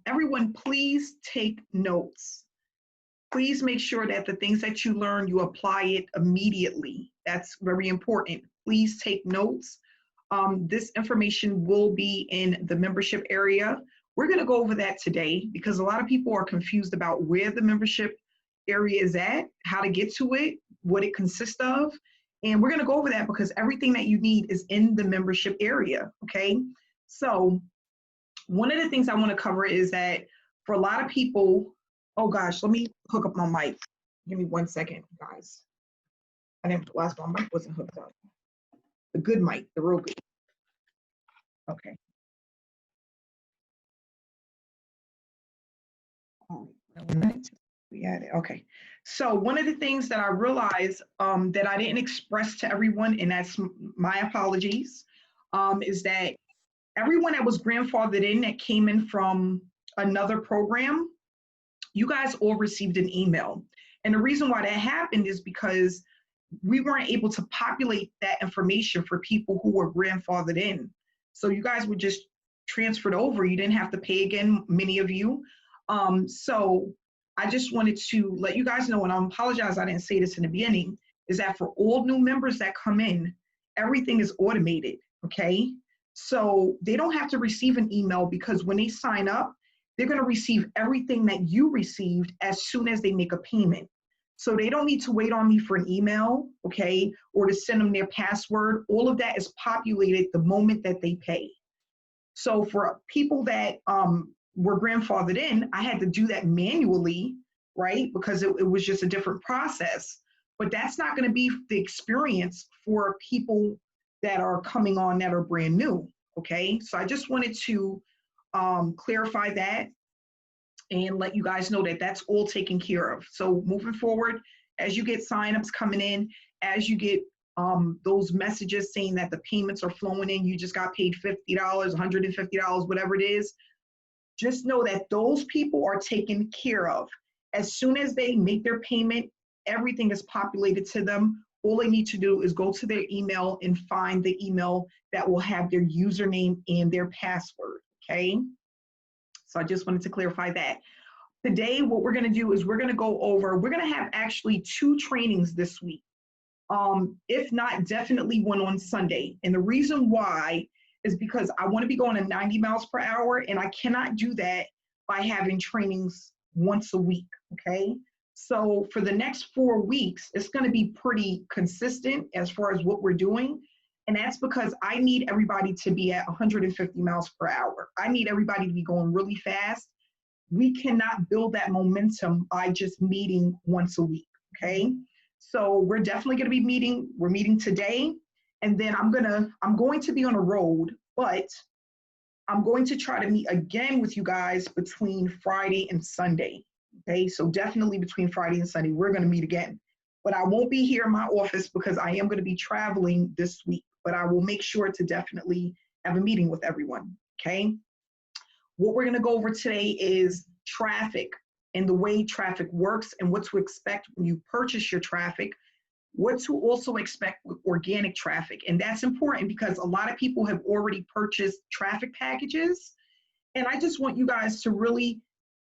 Everyone, please take notes. Please make sure that the things that you learn, you apply it immediately. That's very important. Please take notes. This information will be in the membership area. We're going to go over that today because a lot of people are confused about where the membership area is at, how to get to it, what it consists of. And we're going to go over that because everything that you need is in the membership area, okay? So one of the things I want to cover is that for a lot of people, oh gosh, let me hook up my mic. Give me 1 second, guys. I didn't realize my mic wasn't hooked up. The good mic, the real good. Okay. All right. We had it. Okay. So one of the things that I realized that I didn't express to everyone, and that's my apologies, is that everyone that was grandfathered in that came in from another program, you guys all received an email. And the reason why that happened is because we weren't able to populate that information for people who were grandfathered in. So you guys were just transferred over. You didn't have to pay again, many of you. So I just wanted to let you guys know, and I apologize I didn't say this in the beginning, is that for all new members that come in, everything is automated, okay? So they don't have to receive an email because when they sign up, they're going to receive everything that you received as soon as they make a payment. So they don't need to wait on me for an email, okay, or to send them their password. All of that is populated the moment that they pay. So for people that were grandfathered in, I had to do that manually, right, because it was just a different process. But that's not going to be the experience for people that are coming on that are brand new, okay? So I just wanted to clarify that and let you guys know that that's all taken care of. So moving forward, as you get signups coming in, as you get those messages saying that the payments are flowing in, you just got paid $50, $150, whatever it is, just know that those people are taken care of. As soon as they make their payment, everything is populated to them. All they need to do is go to their email and find the email that will have their username and their password, okay? So I just wanted to clarify that. Today, what we're gonna do is we're gonna go over, we're gonna have actually 2 trainings this week. If not, definitely one on Sunday. And the reason why is because I wanna be going at 90 miles per hour and I cannot do that by having trainings once a week, okay? So for the next 4 weeks, it's gonna be pretty consistent as far as what we're doing. And that's because I need everybody to be at 150 miles per hour. I need everybody to be going really fast. We cannot build that momentum by just meeting once a week, okay? So we're definitely gonna be meeting, we're meeting today, and then I'm going to be on a road, but I'm going to try to meet again with you guys between Friday and Sunday, okay? So definitely between Friday and Sunday, we're gonna meet again. But I won't be here in my office because I am gonna be traveling this week, but I will make sure to definitely have a meeting with everyone, okay? What we're gonna go over today is traffic and the way traffic works and what to expect when you purchase your traffic, what to also expect with organic traffic. And that's important because a lot of people have already purchased traffic packages. And I just want you guys to really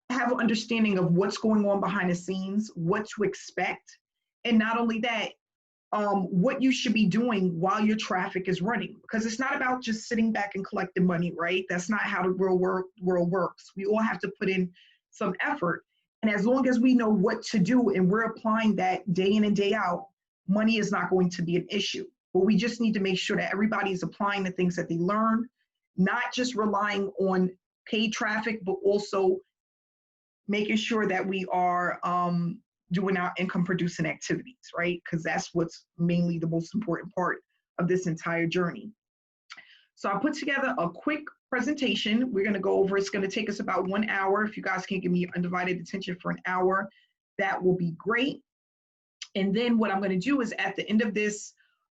have an understanding of what's going on behind the scenes, what to expect. And not only that, what you should be doing while your traffic is running, because it's not about just sitting back and collecting money, right? That's not how the real world works. We all have to put in some effort. And as long as we know what to do and we're applying that day in and day out, money is not going to be an issue. But we just need to make sure that everybody is applying the things that they learn, not just relying on paid traffic, but also making sure that we are doing our income producing activities, right? Because that's what's mainly the most important part of this entire journey. So I put together a quick presentation. We're gonna go over, it's gonna take us about 1 hour. If you guys can give me undivided attention for an hour, that will be great. And then what I'm gonna do is at the end of this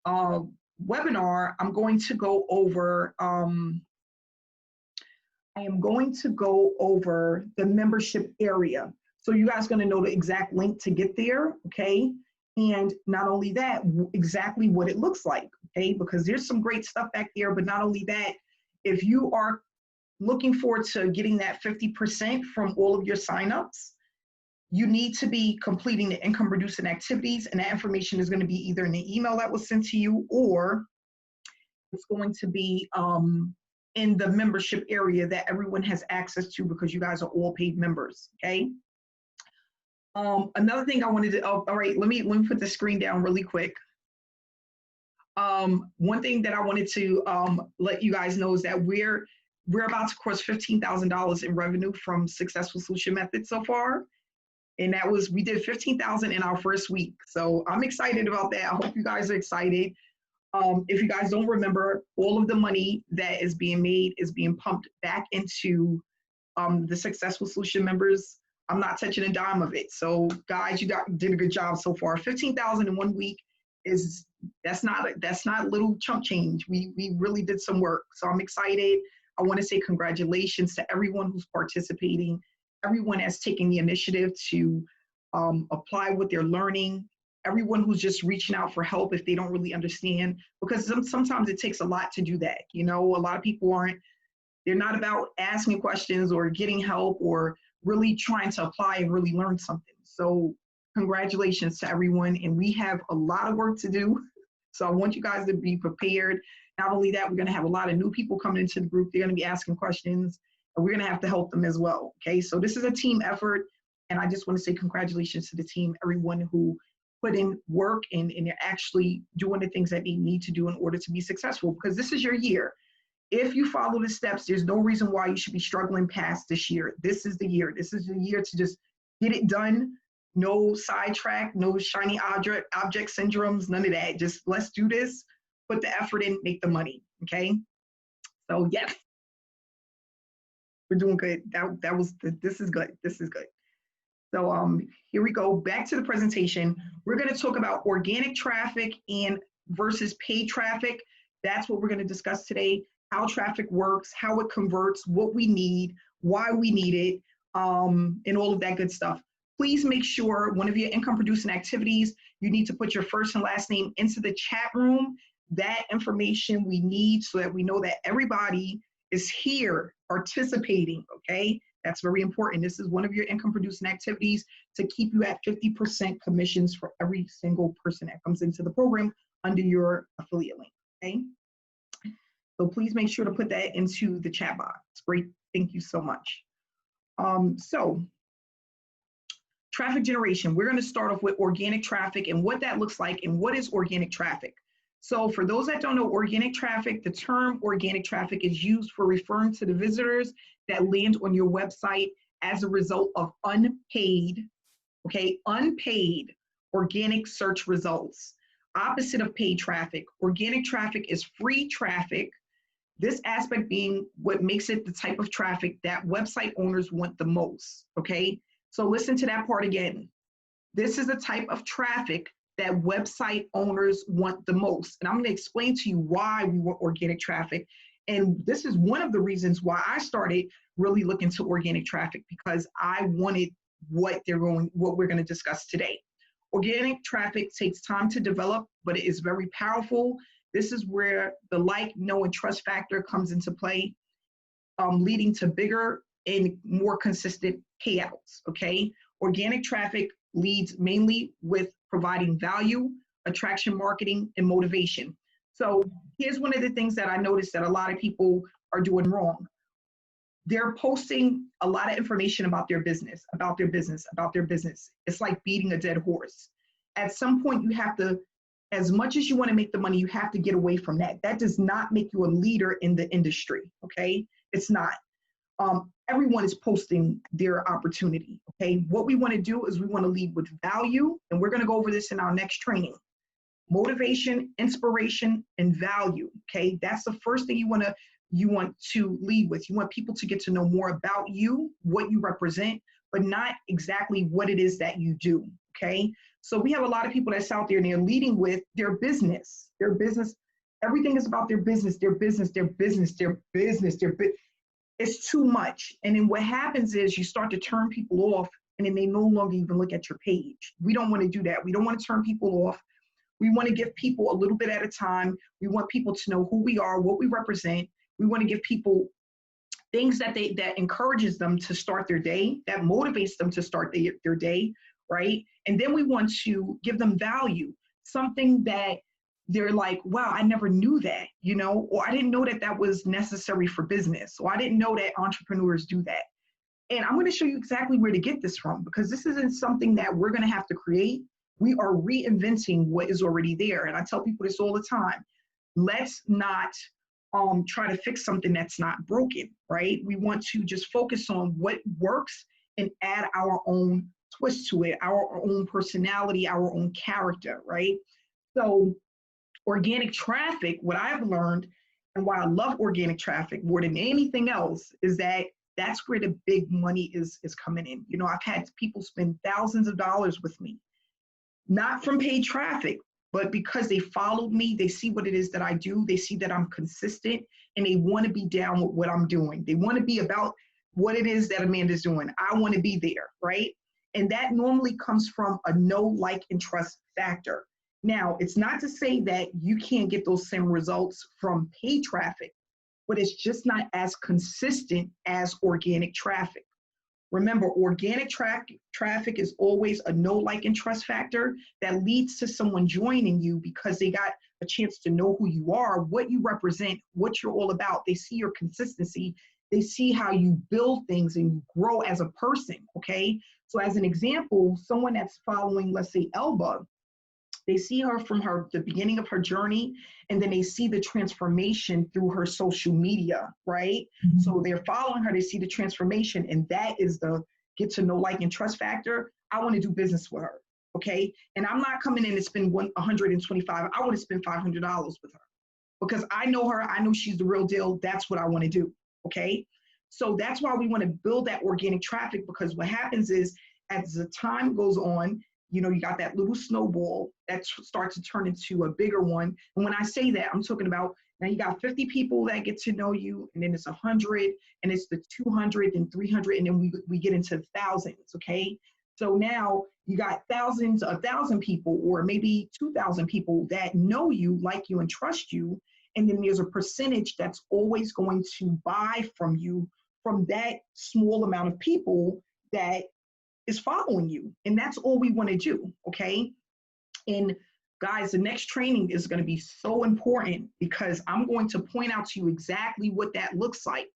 webinar, I'm going to go over, I am going to go over the membership area. So you guys are gonna know the exact link to get there, okay? And not only that, exactly what it looks like, okay? Because there's some great stuff back there, but not only that, if you are looking forward to getting that 50% from all of your signups. You need to be completing the income producing activities, and that information is going to be either in the email that was sent to you, or it's going to be in the membership area that everyone has access to, because you guys are all paid members, okay? Another thing I wanted to, all right, let me put the screen down really quick. One thing that I wanted to let you guys know is that we're about to cross $15,000 in revenue from Successful Solution Method so far. And that was, we did 15,000 in our first week. So I'm excited about that. I hope you guys are excited. If you guys don't remember, all of the money that is being made is being pumped back into the Successful Solution members. I'm not touching a dime of it. So guys, you did a good job so far. 15,000 in 1 week that's not little chump change. We really did some work. So I'm excited. I want to say congratulations to everyone who's participating, everyone that's taking the initiative to apply what they're learning, everyone who's just reaching out for help if they don't really understand, because sometimes it takes a lot to do that. You know, a lot of people they're not about asking questions or getting help or really trying to apply and really learn something. So congratulations to everyone. And we have a lot of work to do. So I want you guys to be prepared. Not only that, we're going to have a lot of new people coming into the group. They're going to be asking questions, and we're going to have to help them as well. Okay, so this is a team effort. And I just want to say congratulations to the team, everyone who put in work and they're actually doing the things that they need to do in order to be successful, because this is your year. If you follow the steps, there's no reason why you should be struggling past this year. This is the year. This is the year to just get it done. No sidetrack, no shiny object syndromes, none of that. Just let's do this, put the effort in, make the money, okay? So yes, we're doing good. This is good, this is good. So here we go, back to the presentation. We're gonna talk about organic traffic and versus paid traffic. That's what we're gonna discuss today, how traffic works, how it converts, what we need, why we need it, and all of that good stuff. Please make sure one of your income producing activities, you need to put your first and last name into the chat room. That information we need so that we know that everybody is here participating, okay? That's very important. This is one of your income producing activities to keep you at 50% commissions for every single person that comes into the program under your affiliate link, okay? So please make sure to put that into the chat box. Great, thank you so much. So traffic generation, we're gonna start off with organic traffic and what that looks like and what is organic traffic. So for those that don't know organic traffic, the term organic traffic is used for referring to the visitors that land on your website as a result of unpaid, okay, unpaid organic search results. Opposite of paid traffic. Organic traffic is free traffic. This aspect being what makes it the type of traffic that website owners want the most, okay? So listen to that part again. This is the type of traffic that website owners want the most. And I'm going to explain to you why we want organic traffic. And this is one of the reasons why I started really looking to organic traffic, because I wanted what we're going to discuss today. Organic traffic takes time to develop, but it is very powerful. This is where the like, know, and trust factor comes into play, leading to bigger and more consistent payouts, okay? Organic traffic leads mainly with providing value, attraction marketing, and motivation. So here's one of the things that I noticed that a lot of people are doing wrong. They're posting a lot of information about their business, about their business, about their business. It's like beating a dead horse. At some point, you have to, as much as you want to make the money, you have to get away from that. That does not make you a leader in the industry, okay? It's not. Everyone is posting their opportunity, okay? What we want to do is we want to lead with value, and we're going to go over this in our next training. Motivation, inspiration, and value, okay? That's the first thing you want to lead with. You want people to get to know more about you, what you represent, but not exactly what it is that you do, okay? So we have a lot of people that's out there and they're leading with their business. Everything is about their business, their business, their business, their business, it's too much. And then what happens is you start to turn people off, and then they no longer even look at your page. We don't want to do that. We don't want to turn people off. We want to give people a little bit at a time. We want people to know who we are, what we represent. We want to give people things that encourages them to start their day, that motivates them to start their day, right? And then we want to give them value, something that they're like, wow, I never knew that, or I didn't know that that was necessary for business, or I didn't know that entrepreneurs do that. And I'm going to show you exactly where to get this from, because this isn't something that we're going to have to create. We are reinventing what is already there. And I tell people this all the time. Let's not try to fix something that's not broken, right? We want to just focus on what works and add our own twist to it, our own personality, our own character, right? So organic traffic, what I've learned and why I love organic traffic more than anything else is that that's where the big money is coming in. I've had people spend thousands of dollars with me, not from paid traffic, but because they followed me, they see what it is that I do, they see that I'm consistent, and they want to be down with what I'm doing. They want to be about what it is that Amanda's doing. I want to be there, right? And that normally comes from a know, like, and trust factor. Now, it's not to say that you can't get those same results from paid traffic, but it's just not as consistent as organic traffic. Remember, organic traffic is always a know, like, and trust factor that leads to someone joining you because they got a chance to know who you are, what you represent, what you're all about. They see your consistency. They see how you build things and you grow as a person, okay? So as an example, someone that's following, let's say, Elba, they see her from the beginning of her journey, and then they see the transformation through her social media, right? Mm-hmm. So they're following her, they see the transformation, and that is the get to know, like, and trust factor. I want to do business with her, okay? And I'm not coming in to spend $125. I want to spend $500 with her because I know her. I know she's the real deal. That's what I want to do, okay? So that's why we want to build that organic traffic, because what happens is as the time goes on, you got that little snowball that starts to turn into a bigger one. And when I say that, I'm talking about now you got 50 people that get to know you, and then it's 100, and it's the 200 and 300, and then we get into thousands, okay? So now you got thousands, 1,000 people, or maybe 2,000 people that know you, like you, and trust you. And then there's a percentage that's always going to buy from you from that small amount of people that is following you. And that's all we want to do, okay? And guys, the next training is going to be so important because I'm going to point out to you exactly what that looks like.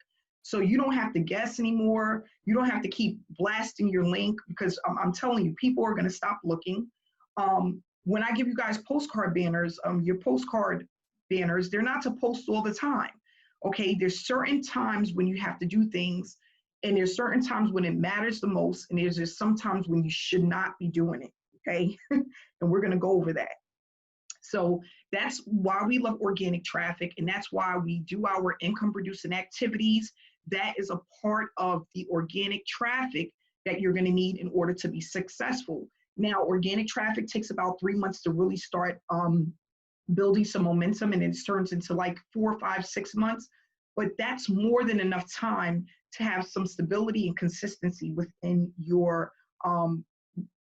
So you don't have to guess anymore. You don't have to keep blasting your link, because I'm telling you, people are going to stop looking. When I give you guys postcard banners, your postcard banners, they're not to post all the time, okay? There's certain times when you have to do things, and there's certain times when it matters the most, and there's just sometimes when you should not be doing it, okay? And we're gonna go over that. So that's why we love organic traffic, and that's why we do our income producing activities. That is a part of the organic traffic that you're gonna need in order to be successful. Now, organic traffic takes about 3 months to really start building some momentum, and it turns into like 4, 5, 6 months. But that's more than enough time to have some stability and consistency within your,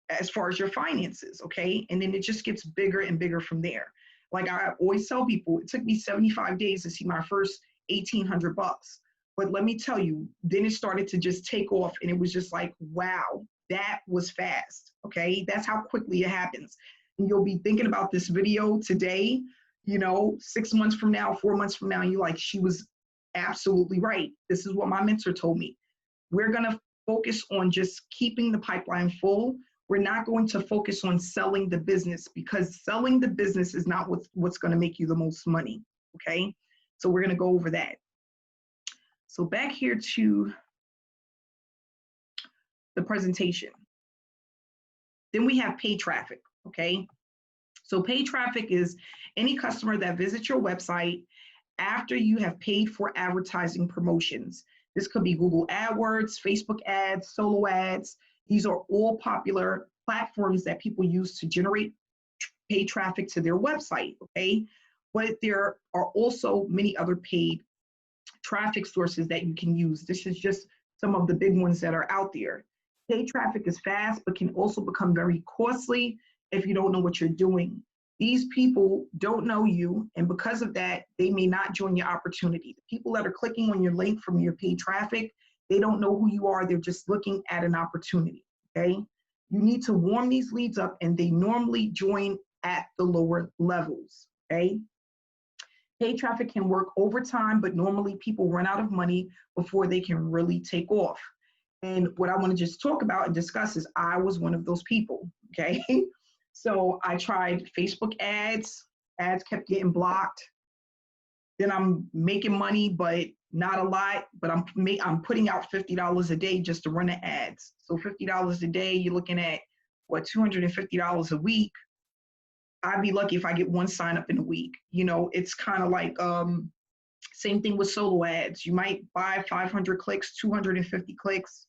as far as your finances, okay? And then it just gets bigger and bigger from there. Like I always tell people, it took me 75 days to see my first 1,800 bucks. But let me tell you, then it started to just take off, and it was just like, wow, that was fast, okay? That's how quickly it happens. And you'll be thinking about this video today, 6 months from now, 4 months from now, and you're like, she was absolutely right. This is what my mentor told me. We're going to focus on just keeping the pipeline full. We're not going to focus on selling the business, because selling the business is not what's going to make you the most money, okay? So we're going to go over that. So back here to the presentation. Then we have paid traffic, okay? So paid traffic is any customer that visits your website after you have paid for advertising promotions. This could be Google AdWords, Facebook ads, solo ads. These are all popular platforms that people use to generate paid traffic to their website, okay? But there are also many other paid traffic sources that you can use. This is just some of the big ones that are out there. Paid traffic is fast, but can also become very costly if you don't know what you're doing. These people don't know you, and because of that, they may not join your opportunity. The people that are clicking on your link from your paid traffic, they don't know who you are. They're just looking at an opportunity, okay? You need to warm these leads up, and they normally join at the lower levels, okay? Paid traffic can work overtime, but normally people run out of money before they can really take off. And what I want to just talk about and discuss is I was one of those people, okay? So I tried Facebook ads, ads kept getting blocked. Then I'm making money, but not a lot, but I'm putting out $50 a day just to run the ads. So $50 a day, you're looking at what, $250 a week. I'd be lucky if I get one sign up in a week. You know, it's kind of like same thing with solo ads. You might buy 500 clicks, 250 clicks.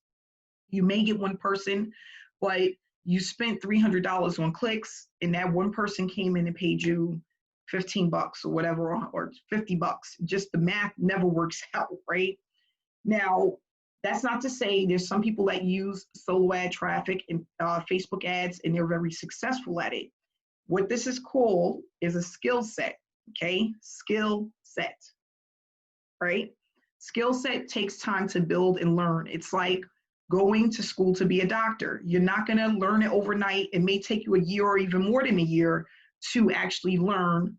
You may get one person, but you spent $300 on clicks, and that one person came in and paid you 15 bucks or whatever, or 50 bucks. Just the math never works out, right? Now, that's not to say there's some people that use solo ad traffic and Facebook ads, and they're very successful at it. What this is called is a skill set, okay? Skill set, right? Skill set takes time to build and learn. It's like going to school to be a doctor. You're not gonna learn it overnight. It may take you a year or even more than a year to actually learn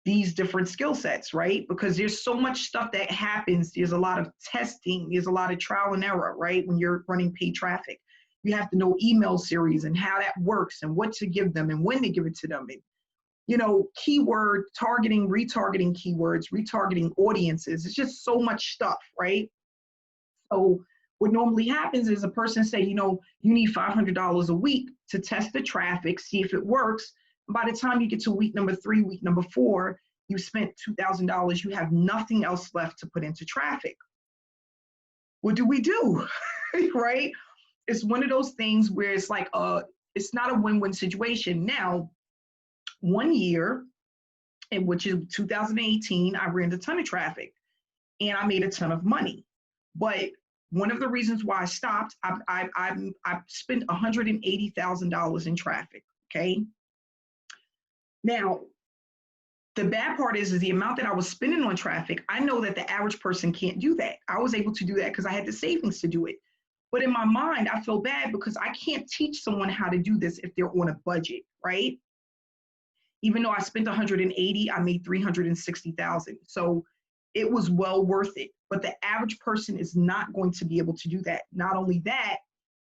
these different skill sets, right? Because there's so much stuff that happens. There's a lot of testing. There's a lot of trial and error, right? When you're running paid traffic. You have to know email series and how that works and what to give them and when to give it to them. And, you know, keyword targeting, retargeting keywords, retargeting audiences. It's just so much stuff, right? So what normally happens is a person say, you know, you need $500 a week to test the traffic, see if it works. And by the time you get to week number 3, week number 4, you spent $2,000. You have nothing else left to put into traffic. What do we do, right? It's one of those things where it's like, it's not a win-win situation. Now, one year, in which is 2018, I ran a ton of traffic and I made a ton of money. But one of the reasons why I stopped, I spent $180,000 in traffic, okay? Now, the bad part is the amount that I was spending on traffic. I know that the average person can't do that. I was able to do that because I had the savings to do it. But in my mind, I feel bad because I can't teach someone how to do this if they're on a budget, right? Even though I spent 180, I made 360,000. So it was well worth it. But the average person is not going to be able to do that. Not only that,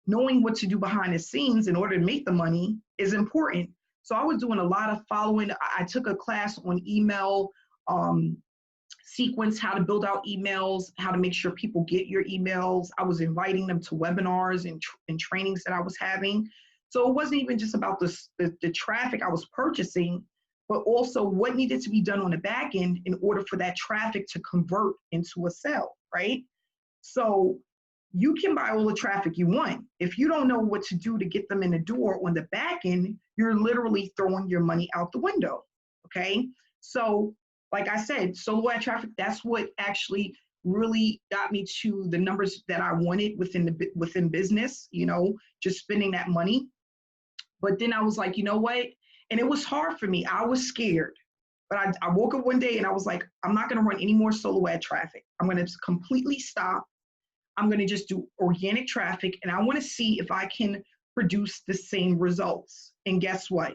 knowing what to do behind the scenes in order to make the money is important. So I was doing a lot of following. I took a class on email sequence, how to build out emails, how to make sure people get your emails. I was inviting them to webinars and trainings that I was having. So it wasn't even just about the traffic I was purchasing, but also what needed to be done on the back end in order for that traffic to convert into a sale, right? So you can buy all the traffic you want. If you don't know what to do to get them in the door on the back end, you're literally throwing your money out the window, okay? So like I said, solo ad traffic, that's what actually really got me to the numbers that I wanted within business, you know, just spending that money. But then I was like, you know what? And it was hard for me. I was scared. But I woke up one day and I was like, I'm not going to run any more solo ad traffic. I'm going to completely stop. I'm going to just do organic traffic. And I want to see if I can produce the same results. And guess what?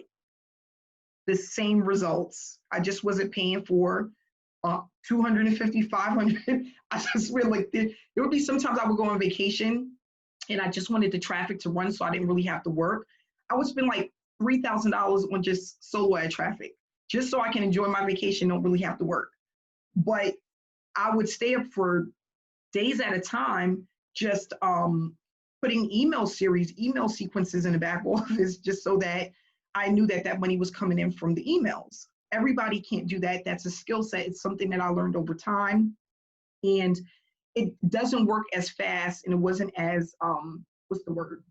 The same results. I just wasn't paying for 250, 500. I just really like there would be sometimes I would go on vacation and I just wanted the traffic to run so I didn't really have to work. I would spend like $3,000 on just solo ad traffic just so I can enjoy my vacation, don't really have to work. But I would stay up for days at a time just putting email sequences in the back office just so that I knew that that money was coming in from the emails. Everybody can't do that. That's a skill set. It's something that I learned over time. And it doesn't work as fast and it wasn't as, what's the word?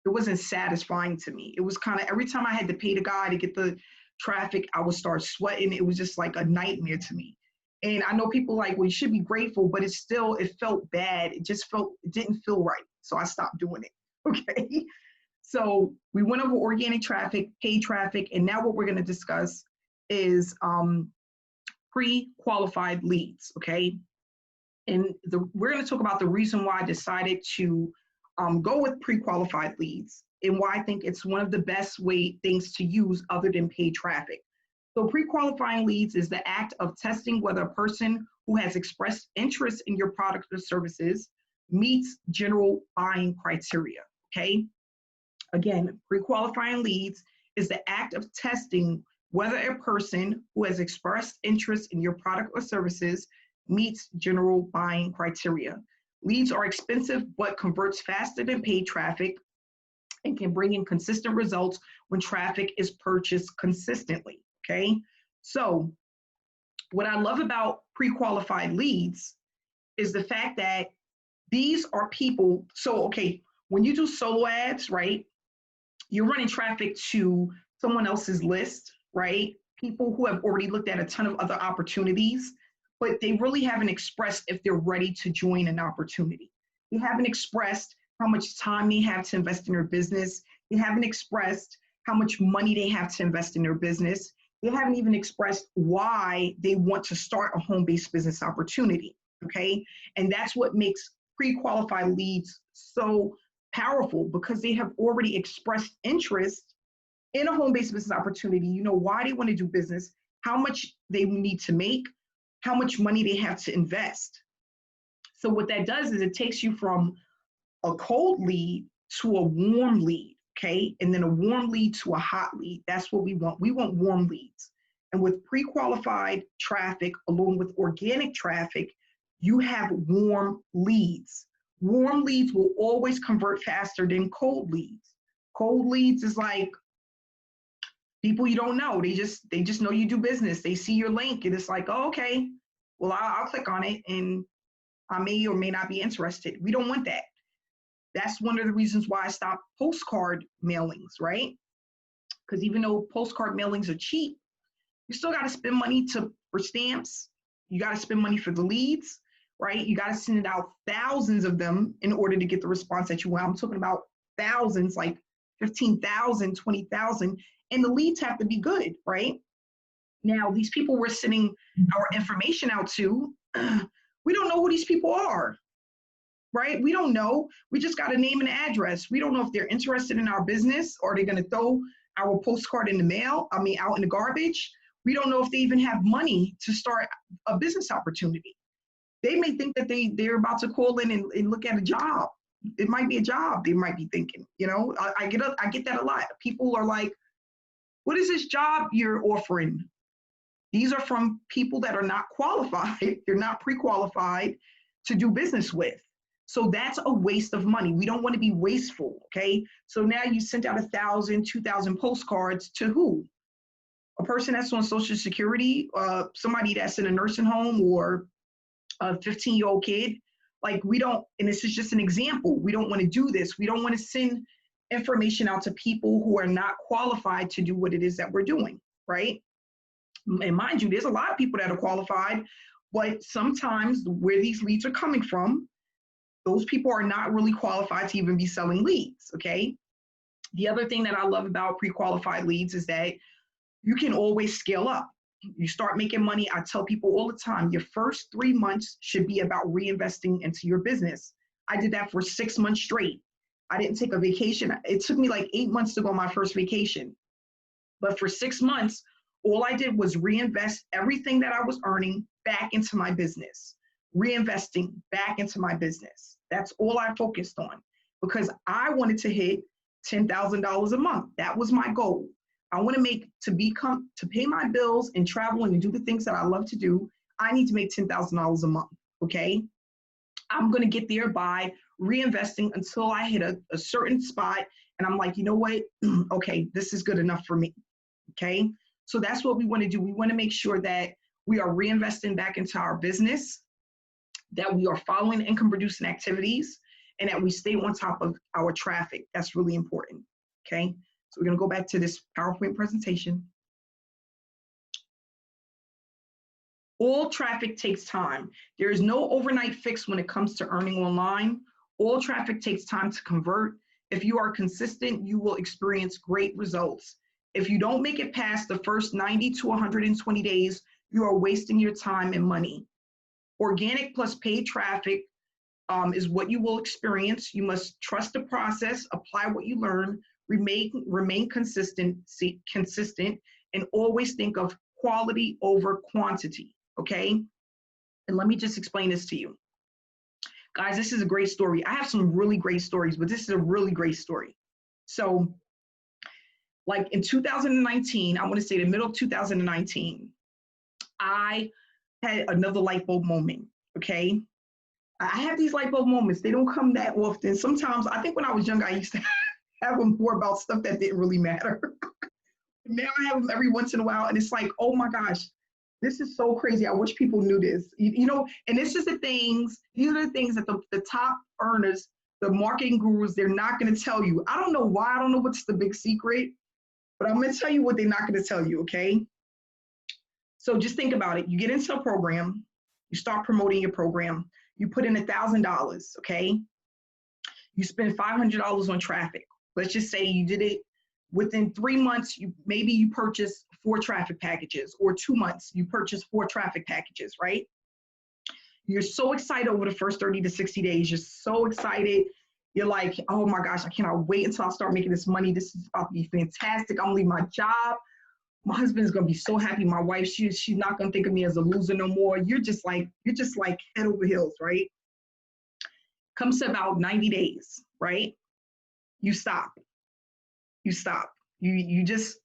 It wasn't satisfying to me. It was kind of every time I had to pay the guy to get the traffic, I would start sweating. It was just like a nightmare to me. And I know people like, well, you should be grateful, but it felt bad. It didn't feel right. So I stopped doing it. Okay. So we went over organic traffic, paid traffic, and now what we're going to discuss is pre-qualified leads, okay? And we're going to talk about the reason why I decided to go with pre-qualified leads and why I think it's one of the best things to use other than paid traffic. So pre-qualifying leads is the act of testing whether a person who has expressed interest in your products or services meets general buying criteria, okay? Again, pre-qualifying leads is the act of testing whether a person who has expressed interest in your product or services meets general buying criteria. Leads are expensive but converts faster than paid traffic and can bring in consistent results when traffic is purchased consistently, okay? So what I love about pre-qualified leads is the fact that these are people, so okay, when you do solo ads, right, you're running traffic to someone else's list, right? People who have already looked at a ton of other opportunities, but they really haven't expressed if they're ready to join an opportunity. They haven't expressed how much time they have to invest in their business. They haven't expressed how much money they have to invest in their business. They haven't even expressed why they want to start a home-based business opportunity, okay? And that's what makes pre-qualified leads so powerful, because they have already expressed interest in a home-based business opportunity. You know why they want to do business, how much they need to make, how much money they have to invest. So what that does is it takes you from a cold lead to a warm lead, okay? And then a warm lead to a hot lead. That's what we want. We want warm leads. And with pre-qualified traffic, along with organic traffic, you have warm leads. Warm leads will always convert faster than cold leads. Cold leads is like people you don't know. They just know you do business. They see your link and it's like, oh, okay, well, I'll click on it and I may or may not be interested. We don't want that. That's one of the reasons why I stopped postcard mailings, right? Because even though postcard mailings are cheap, you still got to spend money for stamps. You got to spend money for the leads, right? You got to send out thousands of them in order to get the response that you want. I'm talking about thousands, like 15,000, 20,000, and the leads have to be good, right? Now, these people we're sending our information out to, we don't know who these people are, right? We don't know. We just got a name and address. We don't know if they're interested in our business or they're going to throw our postcard in the mail, out in the garbage. We don't know if they even have money to start a business opportunity. They may think that they're about to call in and look at a job. It might be a job they might be thinking, I get that a lot. People are like, what is this job you're offering? These are from people that are not qualified. They're not pre-qualified to do business with. So that's a waste of money. We don't want to be wasteful, okay? So now you sent out 1,000, 2,000 postcards to who? A person that's on Social Security, somebody that's in a nursing home, or a 15-year-old kid. Like, we don't, and this is just an example, we don't want to do this. We don't want to send information out to people who are not qualified to do what it is that we're doing, right? And mind you, there's a lot of people that are qualified, but sometimes where these leads are coming from, those people are not really qualified to even be selling leads, okay? The other thing that I love about pre-qualified leads is that you can always scale up. You start making money. I tell people all the time, your first 3 months should be about reinvesting into your business. I did that for 6 months straight. I didn't take a vacation. It took me like 8 months to go on my first vacation. But for 6 months, all I did was reinvest everything that I was earning back into my business, reinvesting back into my business. That's all I focused on, because I wanted to hit $10,000 a month. That was my goal. I want to pay my bills and travel and do the things that I love to do. I need to make $10,000 a month, okay? I'm going to get there by reinvesting until I hit a certain spot. And I'm like, you know what? Okay, this is good enough for me, okay? So that's what we want to do. We want to make sure that we are reinvesting back into our business, that we are following income producing activities, and that we stay on top of our traffic. That's really important, okay? So we're going to go back to this PowerPoint presentation. All traffic takes time. There is no overnight fix when it comes to earning online. All traffic takes time to convert. If you are consistent, you will experience great results. If you don't make it past the first 90 to 120 days, you are wasting your time and money. Organic plus paid traffic is what you will experience. You must trust the process, apply what you learn, remain consistent, and always think of quality over quantity, okay? And let me just explain this to you. Guys, this is a great story. I have some really great stories, but this is a really great story. So, like in 2019, I want to say the middle of 2019, I had another light bulb moment, okay? I have these light bulb moments. They don't come that often. Sometimes, I think when I was younger, I used to have them more about stuff that didn't really matter. Now I have them every once in a while, and it's like, oh my gosh, this is so crazy. I wish people knew this. You know, and this is the things, these are the things that the top earners, the marketing gurus, they're not going to tell you. I don't know why. I don't know what's the big secret, but I'm going to tell you what they're not going to tell you, okay? So just think about it. You get into a program, you start promoting your program, you put in $1,000, okay? You spend $500 on traffic. Let's just say you did it within 3 months, maybe you purchase 4 traffic packages, or 2 months, you purchase 4 traffic packages, right? You're so excited over the first 30 to 60 days. You're so excited. You're like, oh my gosh, I cannot wait until I start making this money. This is about to be fantastic. I'm gonna leave my job. My husband's gonna be so happy. My wife, she's not gonna think of me as a loser no more. You're just like head over heels, right? Comes to about 90 days, right? You stop. You stop. You just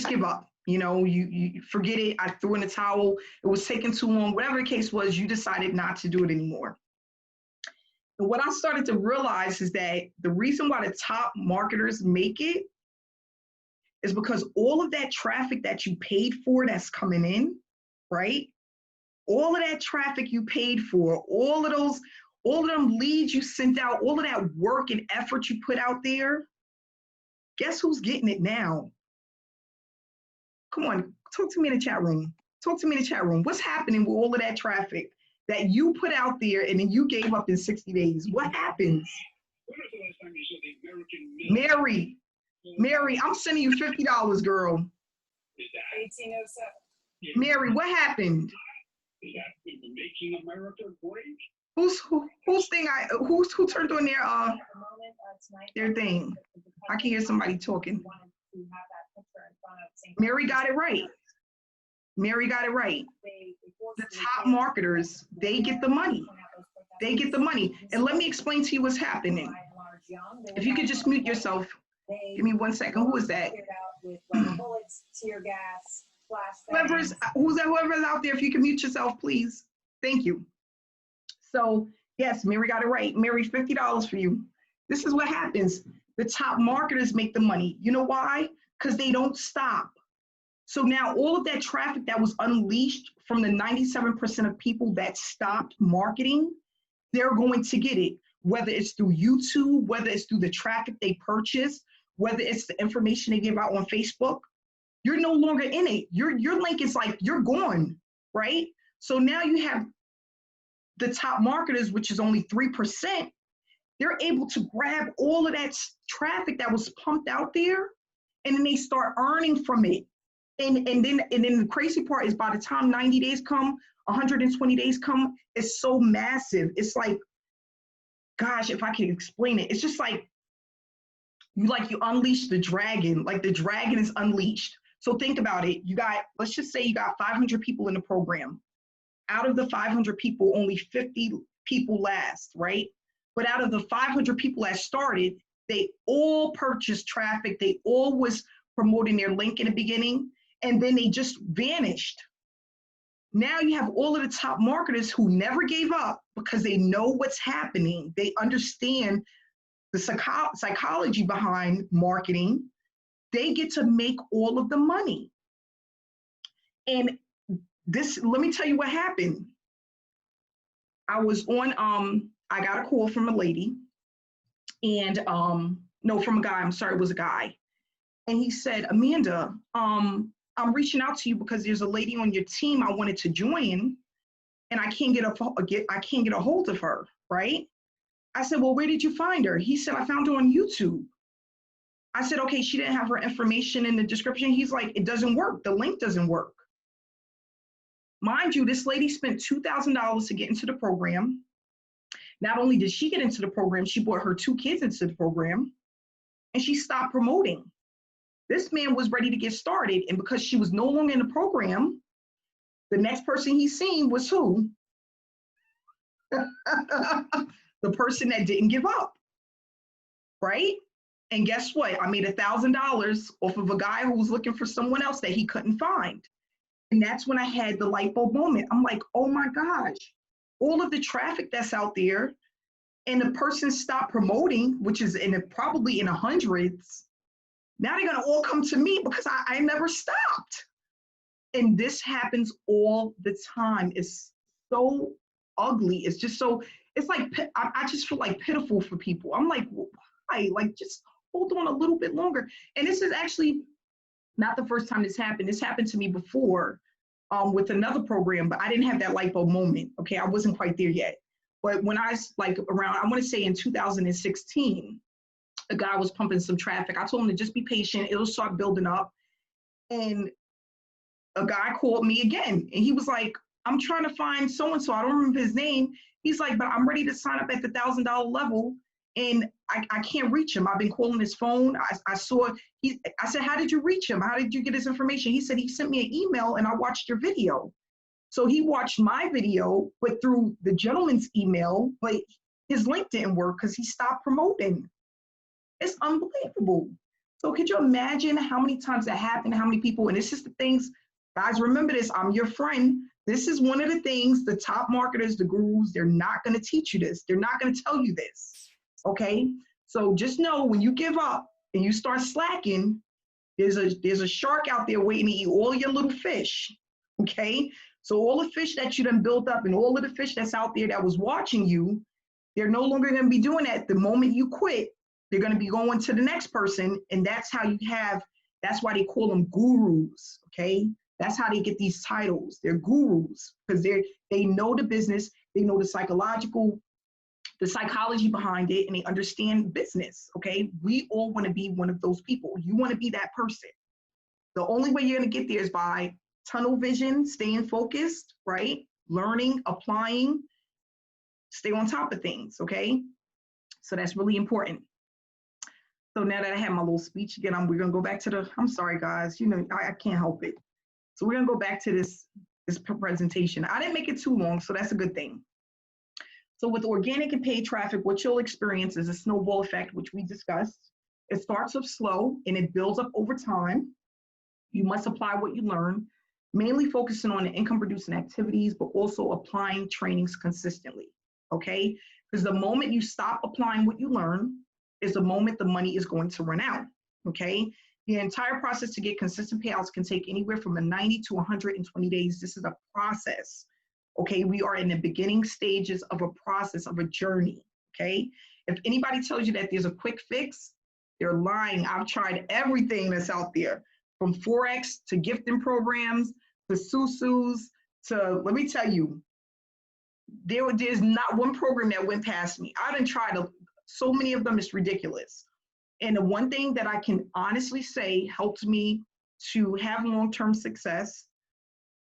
give up. You know, you forget it. I threw in the towel. It was taking too long. Whatever the case was, you decided not to do it anymore. And what I started to realize is that the reason why the top marketers make it is because all of that traffic that you paid for that's coming in, right? All of that traffic you paid for, all of them leads you sent out, all of that work and effort you put out there, guess who's getting it now? Come on, talk to me in the chat room. Talk to me in the chat room. What's happening with all of that traffic that you put out there and then you gave up in 60 days? What happens? Mary, I'm sending you $50, girl. 1807. Mary, what happened? Making America great. Who turned on their thing? I can hear somebody talking. Mary got it right. Mary got it right. The top marketers, they get the money. They get the money. And let me explain to you what's happening. If you could just mute yourself. Give me 1 second. Who is that? Whoever's out there, if you can mute yourself, please. Thank you. So yes, Mary got it right. Mary, $50 for you. This is what happens. The top marketers make the money. You know why? Because they don't stop. So now all of that traffic that was unleashed from the 97% of people that stopped marketing, they're going to get it. Whether it's through YouTube, whether it's through the traffic they purchase, whether it's the information they give out on Facebook, you're no longer in it. Your link is like, you're gone, right? So now you have the top marketers, which is only 3%, they're able to grab all of that traffic that was pumped out there, and then they start earning from it. And then the crazy part is by the time 90 days come, 120 days come, it's so massive. It's like, gosh, if I can explain it, it's just like you unleash the dragon, like the dragon is unleashed. So think about it. Let's just say you got 500 people in the program. Out of the 500 people, only 50 people last, right? But out of the 500 people that started, they all purchased traffic. They all was promoting their link in the beginning, and then they just vanished. Now you have all of the top marketers who never gave up because they know what's happening. They understand the psychology behind marketing. They get to make all of the money. And let me tell you what happened. I was on, I got a call from a lady and, no, from a guy, I'm sorry, it was a guy. And he said, Amanda, I'm reaching out to you because there's a lady on your team I wanted to join and I can't get a hold of her, right? I said, well, where did you find her? He said, I found her on YouTube. I said, okay, she didn't have her information in the description. He's like, it doesn't work. The link doesn't work. Mind you, this lady spent $2,000 to get into the program. Not only did she get into the program, she brought her 2 kids into the program, and she stopped promoting. This man was ready to get started, and because she was no longer in the program, the next person he seen was who? The person that didn't give up, right? And guess what? I made $1,000 off of a guy who was looking for someone else that he couldn't find. And that's when I had the light bulb moment. I'm like, oh my gosh, all of the traffic that's out there, and the person stopped promoting, which is probably in the hundreds. Now they're gonna all come to me because I never stopped. And this happens all the time. It's so ugly. It's just so, it's like, I just feel like pitiful for people. I'm like, why? Like, just hold on a little bit longer. And this is actually not the first time this happened. This happened to me before with another program, but I didn't have that light bulb moment. Okay, I wasn't quite there yet. But when I like around, I want to say in 2016, a guy was pumping some traffic. I told him to just be patient. It'll start building up. And a guy called me again, and he was like, I'm trying to find so-and-so. I don't remember his name. He's like, but I'm ready to sign up at the $1,000 level, and I can't reach him. I've been calling his phone. I said, how did you reach him? How did you get his information? He said, he sent me an email and I watched your video. So he watched my video, but through the gentleman's email, but his link didn't work because he stopped promoting. It's unbelievable. So could you imagine how many times that happened, how many people, and it's just the things, guys, remember this, I'm your friend. This is one of the things the top marketers, the gurus, they're not gonna teach you this. They're not gonna tell you this, okay? So just know when you give up and you start slacking, there's a shark out there waiting to eat all your little fish, okay? So all the fish that you done built up and all of the fish that's out there that was watching you, they're no longer gonna be doing that. The moment you quit, they're gonna be going to the next person, and that's how you have, that's why they call them gurus, okay? That's how they get these titles. They're gurus because they know the business, they know the psychology behind it, and they understand business, okay? We all wanna be one of those people. You wanna be that person. The only way you're gonna get there is by tunnel vision, staying focused, right? Learning, applying, stay on top of things, okay? So that's really important. So now that I have my little speech again, we're gonna go back to I'm sorry guys, you know, I can't help it. So we're gonna go back to this presentation. I didn't make it too long, so that's a good thing. So with organic and paid traffic, what you'll experience is a snowball effect, which we discussed. It starts off slow and it builds up over time. You must apply what you learn, mainly focusing on the income producing activities, but also applying trainings consistently, okay? Because the moment you stop applying what you learn is the moment the money is going to run out, okay? The entire process to get consistent payouts can take anywhere from 90 to 120 days. This is a process, okay? We are in the beginning stages of a process, of a journey, okay? If anybody tells you that there's a quick fix, they're lying. I've tried everything that's out there, from Forex to gifting programs, to Susus, to, let me tell you, there's not one program that went past me. I didn't try so many of them, it's ridiculous. And the one thing that I can honestly say helped me to have long-term success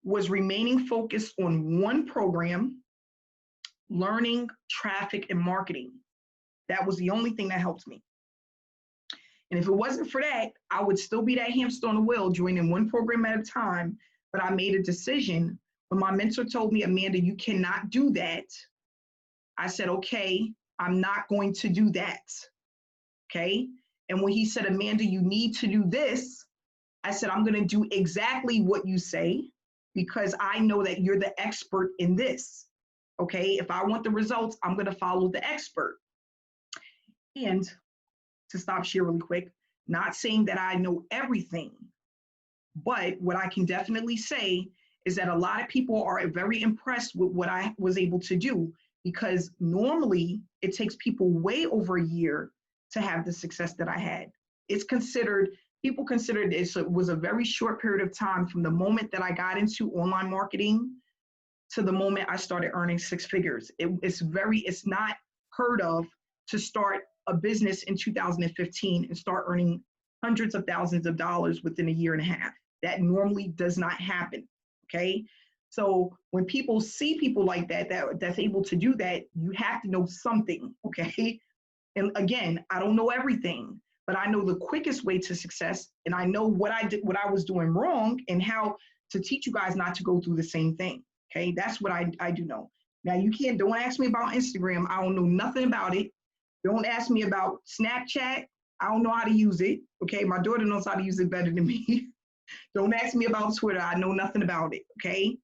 was remaining focused on one program, learning traffic and marketing. That was the only thing that helped me. And if it wasn't for that, I would still be that hamster on the wheel, joining one program at a time. But I made a decision. When my mentor told me, Amanda, you cannot do that, I said, okay, I'm not going to do that, okay? And when he said, Amanda, you need to do this, I said, I'm gonna do exactly what you say because I know that you're the expert in this, okay? If I want the results, I'm gonna follow the expert. And to stop share really quick, not saying that I know everything, but what I can definitely say is that a lot of people are very impressed with what I was able to do, because normally it takes people way over a year to have the success that I had. It's considered, people consider it was a very short period of time from the moment that I got into online marketing to the moment I started earning 6 figures. It's not heard of to start a business in 2015 and start earning hundreds of thousands of dollars within a year and a half. That normally does not happen, okay? So when people see people like that's able to do that, you have to know something, okay? And again, I don't know everything, but I know the quickest way to success, and I know what I was doing wrong, and how to teach you guys not to go through the same thing, okay? That's what I do know. Now, don't ask me about Instagram. I don't know nothing about it. Don't ask me about Snapchat. I don't know how to use it, okay? My daughter knows how to use it better than me. Don't ask me about Twitter. I know nothing about it, okay?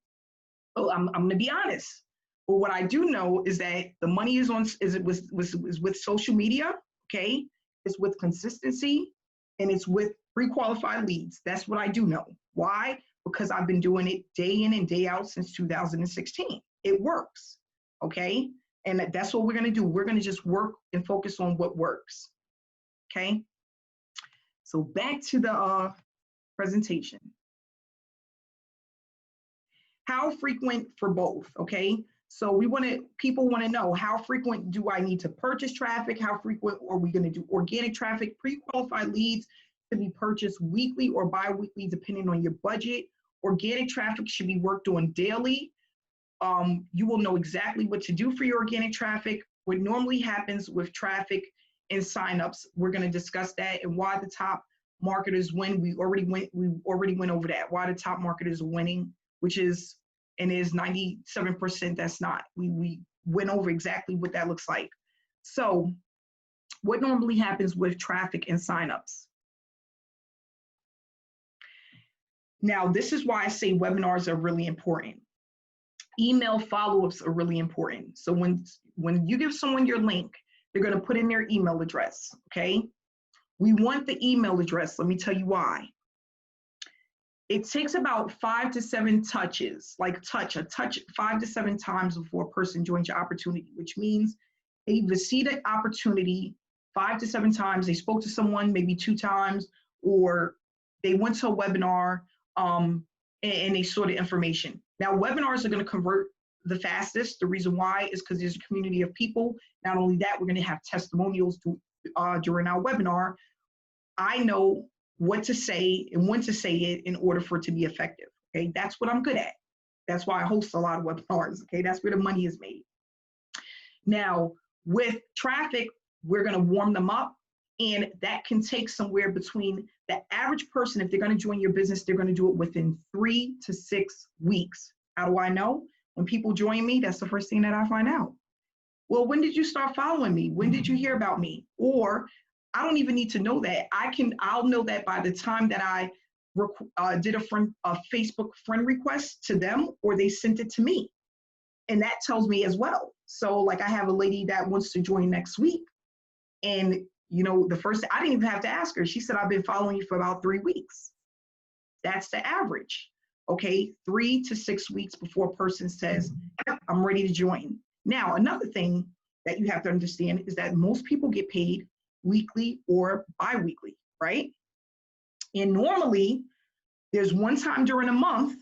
Oh, I'm going to be honest. But what I do know is that the money is with social media, okay? It's with consistency, and it's with pre-qualified leads. That's what I do know. Why? Because I've been doing it day in and day out since 2016. It works, okay? And that's what we're going to do. We're going to just work and focus on what works, okay? So back to the presentation. How frequent for both, okay? So people want to know, how frequent do I need to purchase traffic? How frequent are we going to do organic traffic? Pre-qualified leads to be purchased weekly or bi-weekly, depending on your budget. Organic traffic should be worked on daily. You will know exactly what to do for your organic traffic. What normally happens with traffic and signups, we're going to discuss that, and why the top marketers win. We already went over that. Why the top marketers are winning, which is 97% that's not. We went over exactly what that looks like. So what normally happens with traffic and signups? Now, this is why I say webinars are really important. Email follow-ups are really important. So when you give someone your link, they're going to put in their email address, okay? We want the email address. Let me tell you why. It takes about 5 to 7 touches, like a touch 5 to 7 times before a person joins your opportunity, which means they've received an opportunity 5 to 7 times. They spoke to someone maybe 2 times, or they went to a webinar and they saw the information. Now, webinars are going to convert the fastest. The reason why is because there's a community of people. Not only that, we're going to have testimonials during our webinar. I know what to say and when to say it in order for it to be effective. Okay, that's what I'm good at. That's why I host a lot of webinars. Okay, that's where the money is made. Now, with traffic, we're going to warm them up, and that can take somewhere between the average person, if they're going to join your business, they're going to do it within 3 to 6 weeks. How do I know? When people join me, that's the first thing that I find out. Well, when did you start following me? When did you hear about me? Or I don't even need to know that. I'll know that by the time that I did a Facebook friend request to them, or they sent it to me. And that tells me as well. So like, I have a lady that wants to join next week, and I didn't even have to ask her. She said, I've been following you for about 3 weeks. That's the average. Okay, 3 to 6 weeks before a person says, yep, I'm ready to join. Now, another thing that you have to understand is that most people get paid weekly or bi-weekly, right? And normally, there's one time during a month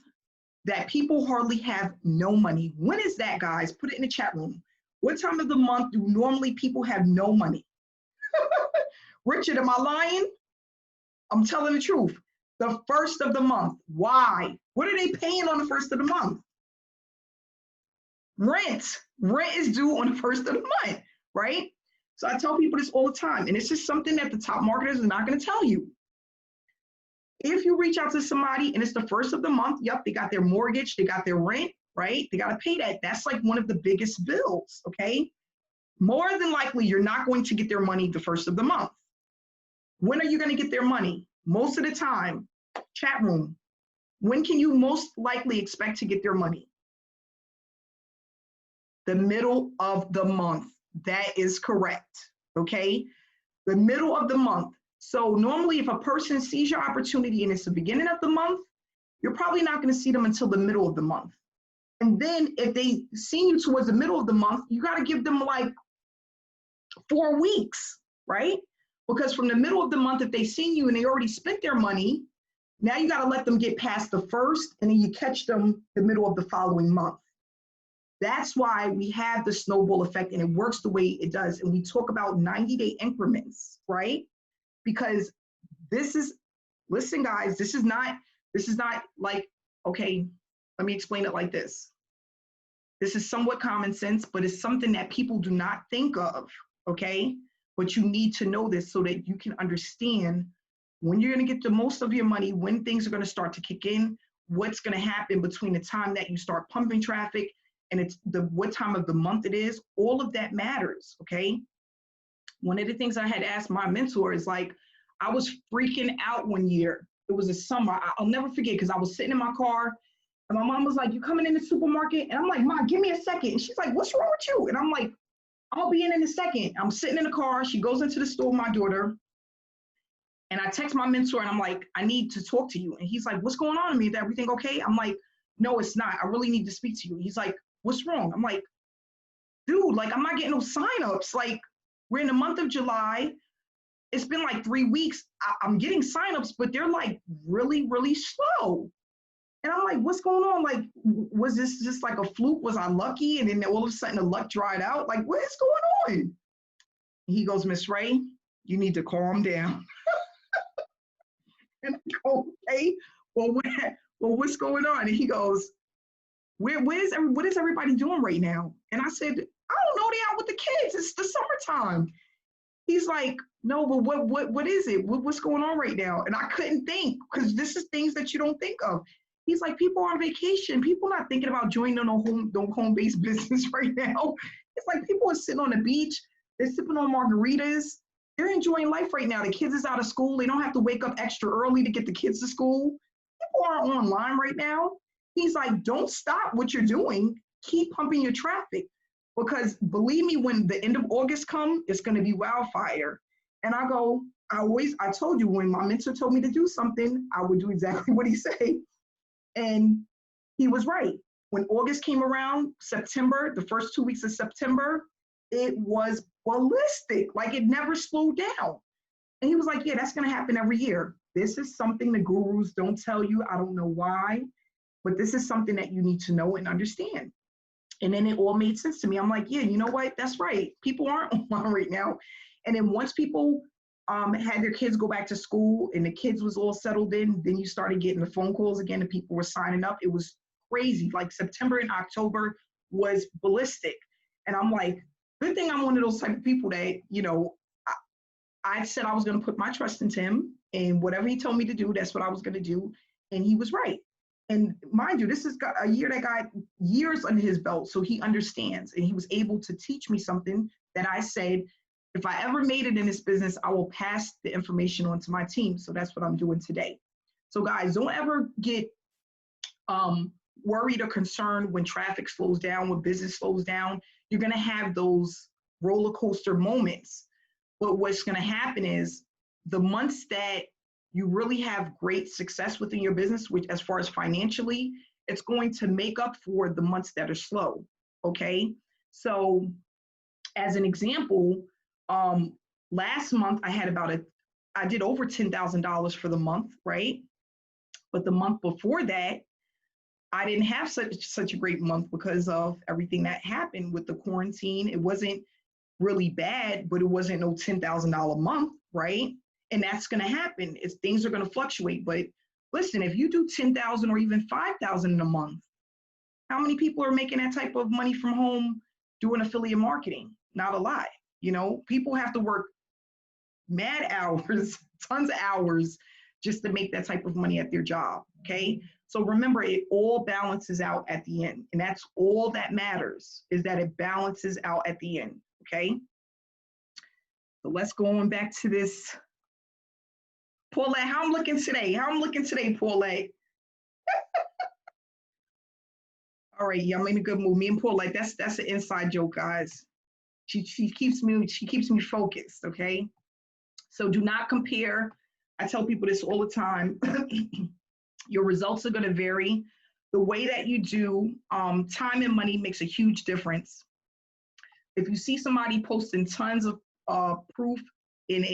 that people hardly have no money. When is that, guys? Put it in the chat room. What time of the month do normally people have no money? Richard, am I lying? I'm telling the truth. The first of the month. Why? What are they paying on the first of the month? Rent. Rent is due on the first of the month, right? So I tell people this all the time, and it's just something that the top marketers are not going to tell you. If you reach out to somebody and it's the first of the month, yep, they got their mortgage, they got their rent, right? They got to pay that. That's like one of the biggest bills, okay? More than likely, you're not going to get their money the first of the month. When are you going to get their money? Most of the time, chat room, when can you most likely expect to get their money? The middle of the month. That is correct, okay? The middle of the month. So normally if a person sees your opportunity and it's the beginning of the month, you're probably not going to see them until the middle of the month. And then if they see you towards the middle of the month, you got to give them like 4 weeks, right? Because from the middle of the month, if they seen you and they already spent their money, now you got to let them get past the first, and then you catch them the middle of the following month. That's why we have the snowball effect, and it works the way it does. And we talk about 90-day increments, right? Because this is, listen, guys, this is not like, okay, let me explain it like this. This is somewhat common sense, but it's something that people do not think of, okay? But you need to know this so that you can understand when you're going to get the most of your money, when things are going to start to kick in, what's going to happen between the time that you start pumping traffic and it's what time of the month it is. All of that matters, okay? One of the things I had asked my mentor is like, I was freaking out one year. It was a summer. I'll never forget, because I was sitting in my car and my mom was like, you coming in the supermarket? And I'm like, Mom, give me a second. And she's like, what's wrong with you? And I'm like, I'll be in a second. I'm sitting in the car. She goes into the store with my daughter. And I text my mentor and I'm like, I need to talk to you. And he's like, what's going on with me? Is everything okay? I'm like, no, it's not. I really need to speak to you. He's like, what's wrong? I'm like, dude, like, I'm not getting no signups. Like, we're in the month of July. It's been like 3 weeks. I'm getting signups, but they're like really, really slow. And I'm like, what's going on? Like, was this just like a fluke? Was I lucky? And then all of a sudden the luck dried out? Like, what is going on? He goes, Miss Ray, you need to calm down. And I go, okay, well, what's going on? And he goes, what is everybody doing right now? And I said, I don't know, they out with the kids. It's the summertime. He's like, no, but what is it? What's going on right now? And I couldn't think, because this is things that you don't think of. He's like, people are on vacation. People not thinking about joining no home-based business right now. It's like people are sitting on the beach. They're sipping on margaritas. They're enjoying life right now. The kids is out of school. They don't have to wake up extra early to get the kids to school. People aren't online right now. He's like, don't stop what you're doing. Keep pumping your traffic. Because believe me, when the end of August comes, it's going to be wildfire. And I go, I told you, when my mentor told me to do something, I would do exactly what he said. And he was right. When August came around, September, the first 2 weeks of September, it was ballistic. Like, it never slowed down. And he was like, yeah, that's going to happen every year. This is something the gurus don't tell you. I don't know why, but this is something that you need to know and understand. And then it all made sense to me. I'm like, yeah, you know what? That's right. People aren't online right now. And then once people had their kids go back to school and the kids was all settled in, then you started getting the phone calls again and people were signing up. It was crazy. Like, September and October was ballistic. And I'm like, good thing I'm one of those type of people that, you know, I said I was going to put my trust into him, and whatever he told me to do, that's what I was going to do. And he was right. And mind you, this is a year that got years under his belt, so he understands. And he was able to teach me something that I said, if I ever made it in this business, I will pass the information on to my team. So that's what I'm doing today. So guys, don't ever get worried or concerned when traffic slows down, when business slows down. You're going to have those roller coaster moments. But what's going to happen is the months that you really have great success within your business, which as far as financially, it's going to make up for the months that are slow. Okay. So as an example, last month I had I did over $10,000 for the month, right? But the month before that, I didn't have such a great month because of everything that happened with the quarantine. It wasn't really bad, but it wasn't no $10,000 month, right? And that's going to happen. Things are going to fluctuate. But listen, if you do 10,000 or even 5,000 in a month, how many people are making that type of money from home doing affiliate marketing? Not a lot. You know, people have to work mad hours, tons of hours just to make that type of money at their job. Okay. So remember, it all balances out at the end. And that's all that matters, is that it balances out at the end. Okay. So let's go on back to this. Paulette, how I'm looking today? Paulette? All right, yeah, I'm in a good mood. Me and Paulette, that's an inside joke, guys. She keeps me focused, okay? So do not compare. I tell people this all the time. Your results are going to vary. The way that you do, time and money makes a huge difference. If you see somebody posting tons of proof and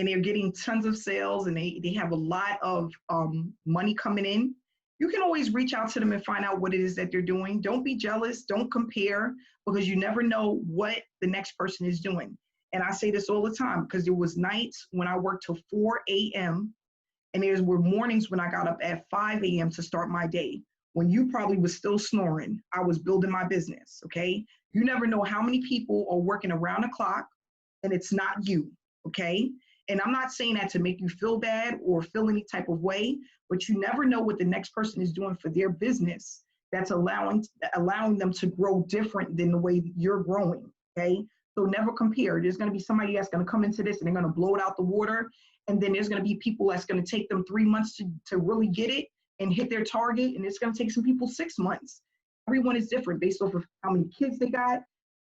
they're getting tons of sales and they have a lot of money coming in, you can always reach out to them and find out what it is that they're doing. Don't be jealous. Don't compare, because you never know what the next person is doing. And I say this all the time because there was nights when I worked till 4 a.m. and there were mornings when I got up at 5 a.m. to start my day. When you probably was still snoring, I was building my business, okay? You never know how many people are working around the clock and it's not you, okay? And I'm not saying that to make you feel bad or feel any type of way, but you never know what the next person is doing for their business that's allowing them to grow different than the way you're growing, okay? So never compare. There's going to be somebody that's going to come into this and they're going to blow it out the water. And then there's going to be people that's going to take them 3 months to really get it and hit their target. And it's going to take some people 6 months. Everyone is different based off of how many kids they got,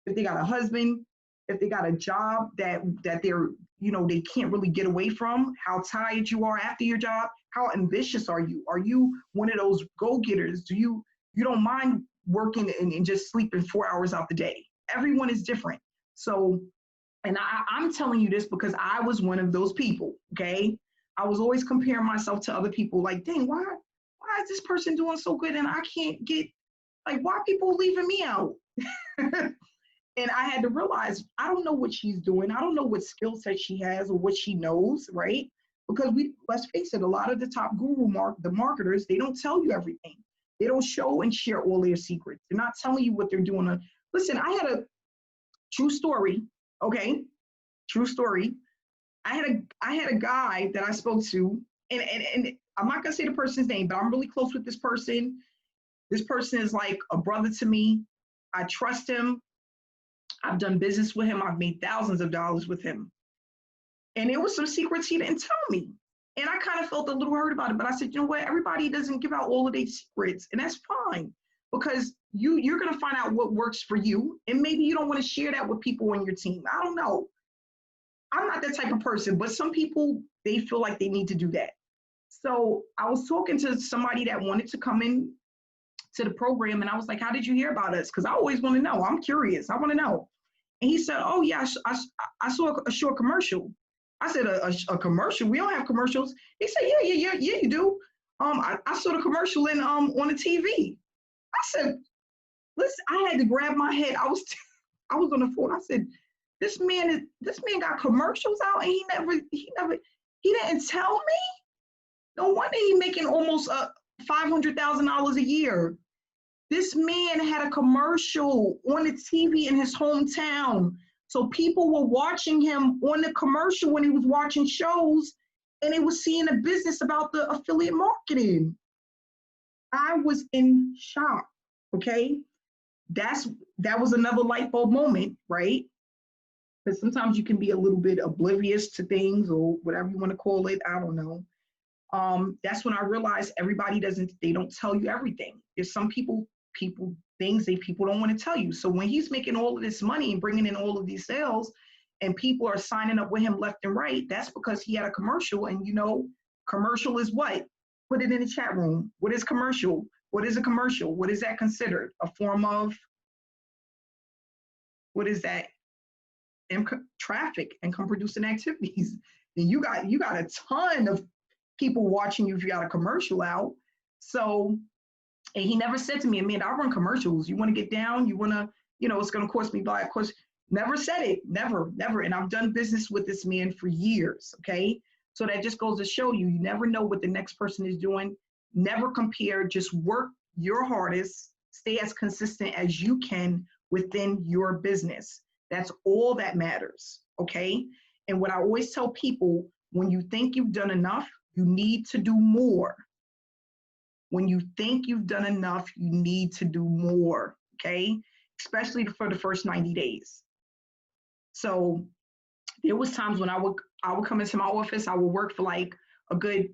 if they got a husband, if they got a job that they're, they can't really get away from, how tired you are after your job, how ambitious are you? Are you one of those go-getters? Do you don't mind working and just sleeping 4 hours out the day? Everyone is different. So, and I'm telling you this because I was one of those people, okay? I was always comparing myself to other people like, dang, why is this person doing so good and I can't get, like, why are people leaving me out? And I had to realize, I don't know what she's doing. I don't know what skill set she has or what she knows, right? Because let's face it, a lot of the top the marketers, they don't tell you everything. They don't show and share all their secrets. They're not telling you what they're doing. Listen, I had a true story, okay? True story. I had a guy that I spoke to, and I'm not gonna say the person's name, but I'm really close with this person. This person is like a brother to me. I trust him. I've done business with him. I've made thousands of dollars with him. And there was some secrets he didn't tell me. And I kind of felt a little hurt about it, but I said, you know what? Everybody doesn't give out all of their secrets, and that's fine, because you're going to find out what works for you. And maybe you don't want to share that with people on your team. I don't know. I'm not that type of person, but some people, they feel like they need to do that. So I was talking to somebody that wanted to come in to the program, and I was like, how did you hear about us? Because I always want to know. I'm curious. I want to know. And he said, oh, yeah, I saw a short commercial. I said, a commercial? We don't have commercials. He said, yeah, you do. I saw the commercial on the TV. I said, listen, I had to grab my head. I was on the phone. I said, this man got commercials out, and he didn't tell me. No wonder he's making almost $500,000 a year. This man had a commercial on the TV in his hometown. So people were watching him on the commercial when he was watching shows, and they were seeing a business about the affiliate marketing. I was in shock, okay? That was another light bulb moment, right? Because sometimes you can be a little bit oblivious to things, or whatever you want to call it. I don't know. That's when I realized they don't tell you everything. There's some things that people don't want to tell you. So when he's making all of this money and bringing in all of these sales, and people are signing up with him left and right, that's because he had a commercial. And commercial is what? Put it in the chat room. What is commercial? What is a commercial? What is that considered? A form of, what is that? Traffic, income producing activities. And you got a ton of people watching you if you got a commercial out. So, and he never said to me, Amanda, I run commercials. You want to get down? You want to, it's going to cost me by, of course, never said it, never. And I've done business with this man for years, okay? So that just goes to show you never know what the next person is doing. Never compare, just work your hardest, stay as consistent as you can within your business. That's all that matters, okay? And what I always tell people, when you think you've done enough, you need to do more. When you think you've done enough, you need to do more, okay? Especially for the first 90 days. So there was times when I would come into my office, I would work for like a good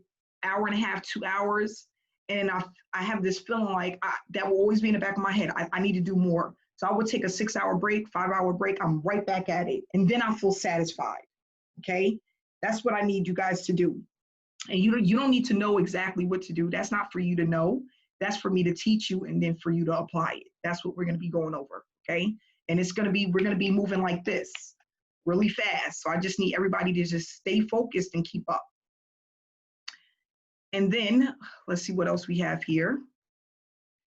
hour and a half, 2 hours. And I have this feeling like that will always be in the back of my head. I need to do more. So I would take a 6-hour break, 5-hour break. I'm right back at it. And then I feel satisfied, okay? That's what I need you guys to do. And you don't need to know exactly what to do. That's not for you to know. That's for me to teach you and then for you to apply it. That's what we're going to be going over, okay? And we're going to be moving like this really fast. So I just need everybody to just stay focused and keep up. And then let's see what else we have here.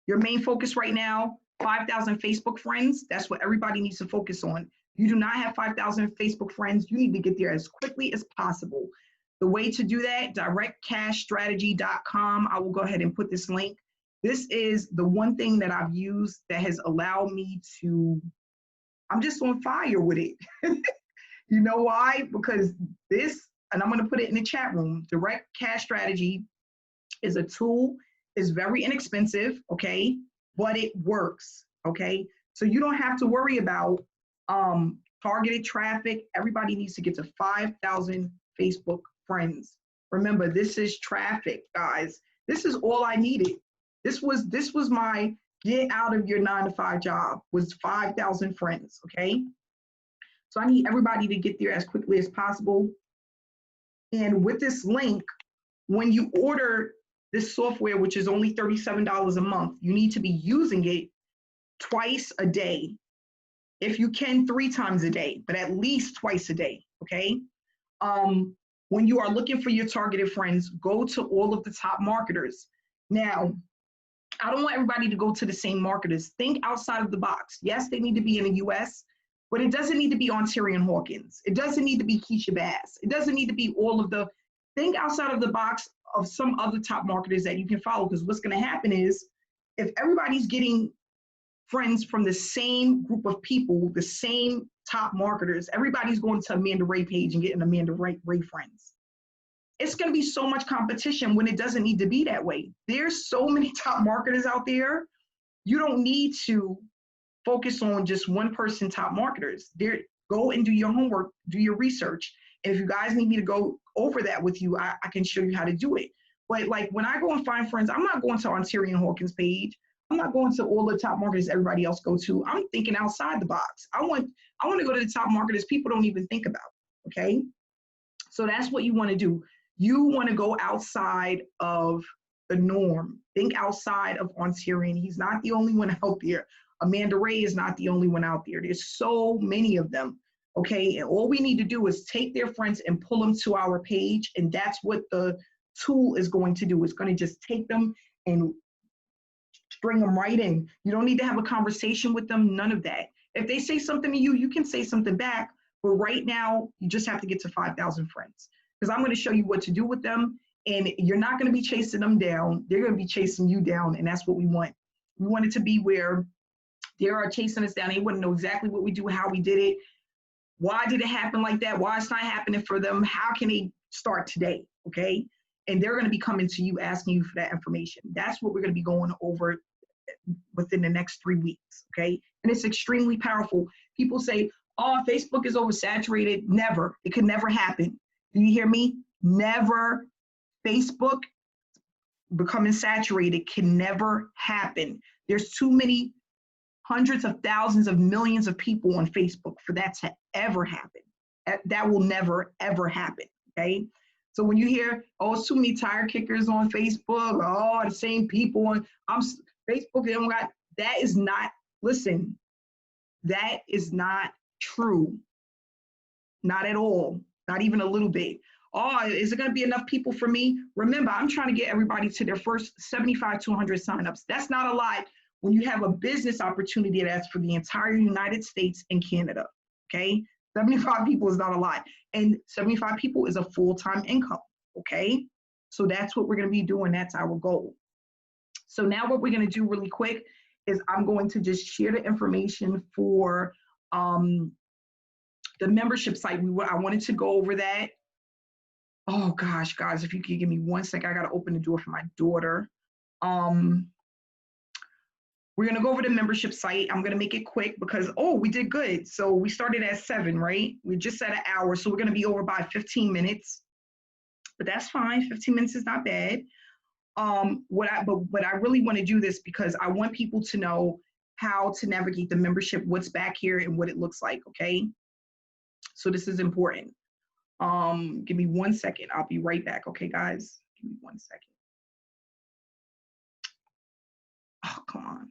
Your main focus right now, 5,000 Facebook friends. That's what everybody needs to focus on. You do not have 5,000 Facebook friends. You need to get there as quickly as possible. The way to do that, directcashstrategy.com. I will go ahead and put this link. This is the one thing that I've used that has allowed me to, I'm just on fire with it. You know why? Because this, and I'm going to put it in the chat room, Direct Cash Strategy is a tool. It's very inexpensive, okay? But it works, okay? So you don't have to worry about targeted traffic. Everybody needs to get to 5,000 Facebook friends. Remember, this is traffic, guys. This is all I needed. This was my get out of your 9-to-5 job, was 5,000 friends, okay? So I need everybody to get there as quickly as possible. And with this link, when you order this software, which is only $37 a month, you need to be using it twice a day. If you can, 3 times a day, but at least twice a day, okay? When you are looking for your targeted friends, go to all of the top marketers. Now, I don't want everybody to go to the same marketers. Think outside of the box. Yes, they need to be in the US, but it doesn't need to be Ontarian Hawkins. It doesn't need to be Keisha Bass. It doesn't need to be all of the, think outside of the box of some other top marketers that you can follow, because what's going to happen is if everybody's getting friends from the same group of people, the same top marketers, everybody's going to Amanda Ray page and getting Amanda Ray friends. It's going to be so much competition when it doesn't need to be that way. There's so many top marketers out there. You don't need to focus on just one person top marketers. There, go and do your homework, do your research. And if you guys need me to go over that with you, I can show you how to do it. But like when I go and find friends, I'm not going to Ontarian Hawkins page. I'm not going to all the top marketers everybody else go to. I'm thinking outside the box. I want to go to the top marketers people don't even think about, okay? So that's what you want to do. You want to go outside of the norm. Think outside of Ontarian. He's not the only one out there. Amanda Ray is not the only one out there. There's so many of them, okay? And all we need to do is take their friends and pull them to our page, and that's what the tool is going to do. It's going to just take them and bring them right in. You don't need to have a conversation with them, none of that. If they say something to you, you can say something back, but right now, you just have to get to 5,000 friends, because I'm going to show you what to do with them, and you're not going to be chasing them down. They're going to be chasing you down, and that's what we want. We want it to be where they are chasing us down. They wouldn't know exactly what we do, how we did it, why did it happen like that, why it's not happening for them, how can they start today, okay? And they're going to be coming to you asking you for that information. That's what we're going to be going over within the next 3 weeks, okay? And it's extremely powerful. People say, oh, Facebook is oversaturated. Never. It could never happen. Do you hear me? Never. Facebook becoming saturated can never happen. There's too many hundreds of thousands of millions of people on Facebook for that to ever happen. That will never, ever happen, okay? So when you hear, oh, it's too many tire kickers on Facebook, oh, the same people on Facebook, they don't got, that is not, listen, that is not true. Not at all, not even a little bit. Oh, is it going to be enough people for me? Remember, I'm trying to get everybody to their first 75 to 100 signups. That's not a lot when you have a business opportunity that's for the entire United States and Canada, okay? 75 people is not a lot. And 75 people is a full-time income, okay? So that's what we're going to be doing. That's our goal. So now what we're going to do really quick is I'm going to just share the information for the membership site. I wanted to go over that. Oh gosh, guys, if you could give me 1 second, I got to open the door for my daughter. We're going to go over the membership site. I'm going to make it quick because, oh, we did good. So we started at 7, right? We just at an hour. So we're going to be over by 15 minutes, but that's fine. 15 minutes is not bad. But I really want to do this because I want people to know how to navigate the membership, what's back here and what it looks like. Okay. So this is important. Give me 1 second. I'll be right back. Okay, guys, give me 1 second. Oh, come on.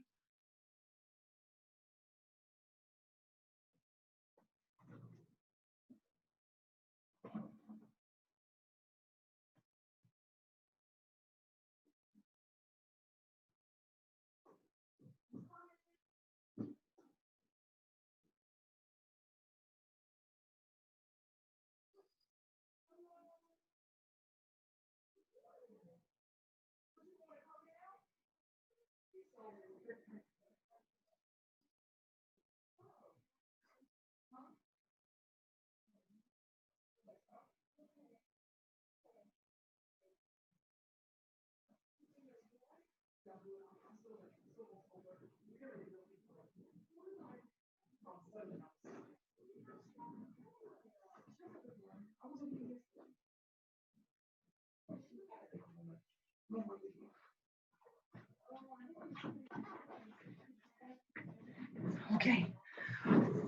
Okay.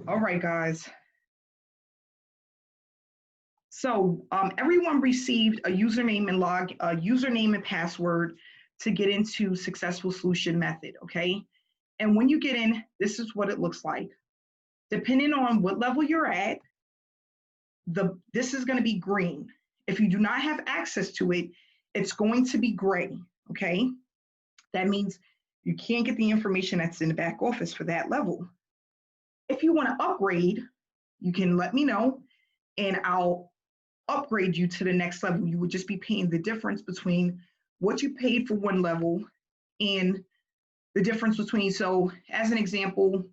All right, guys. So everyone received a username and password to get into Successful Solution Method, okay? And when you get in, this is what it looks like. Depending on what level you're at, this is going to be green. If you do not have access to it, it's going to be gray, okay? That means you can't get the information that's in the back office for that level. If you want to upgrade, you can let me know and I'll upgrade you to the next level. You would just be paying the difference between what you paid for one level and the difference between, so as an example,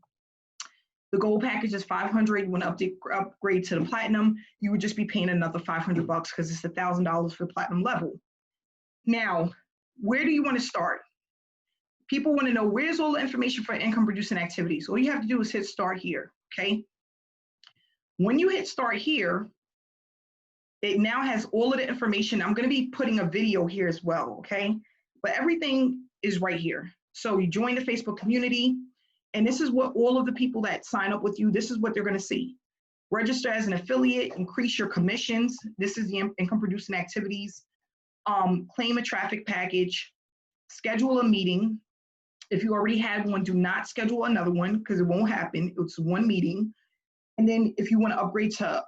the gold package is 500. You want to upgrade to the platinum, you would just be paying another 500 bucks because it's $1,000 for platinum level. Now, where do you want to start? People want to know where's all the information for income producing activities. All you have to do is hit start here, okay? When you hit start here, it now has all of the information. I'm going to be putting a video here as well, okay? But everything is right here. So you join the Facebook community, and this is what all of the people that sign up with you, this is what they're going to see. Register as an affiliate, increase your commissions. This is the income producing activities. Claim a traffic package, schedule a meeting. If you already had one, do not schedule another one because it won't happen. It's one meeting. And then if you want to upgrade to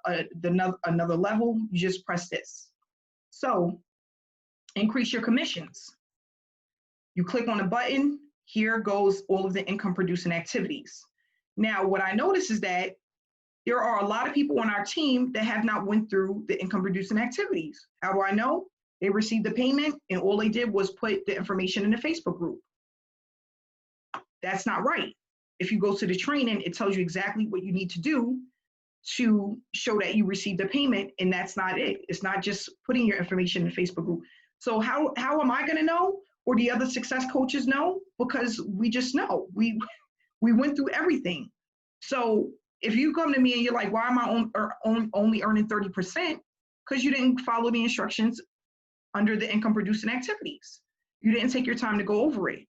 another level, you just press this. So increase your commissions. You click on a button, here goes all of the income producing activities. Now, what I notice is that there are a lot of people on our team that have not went through the income producing activities. How do I know? They received the payment and all they did was put the information in the Facebook group. That's not right. If you go to the training, it tells you exactly what you need to do to show that you received the payment, and that's not it. It's not just putting your information in the Facebook group. So how am I going to know, or the other success coaches know? Because we just know. We went through everything. So if you come to me and you're like, why am I only earning 30%? Because you didn't follow the instructions under the income producing activities. You didn't take your time to go over it.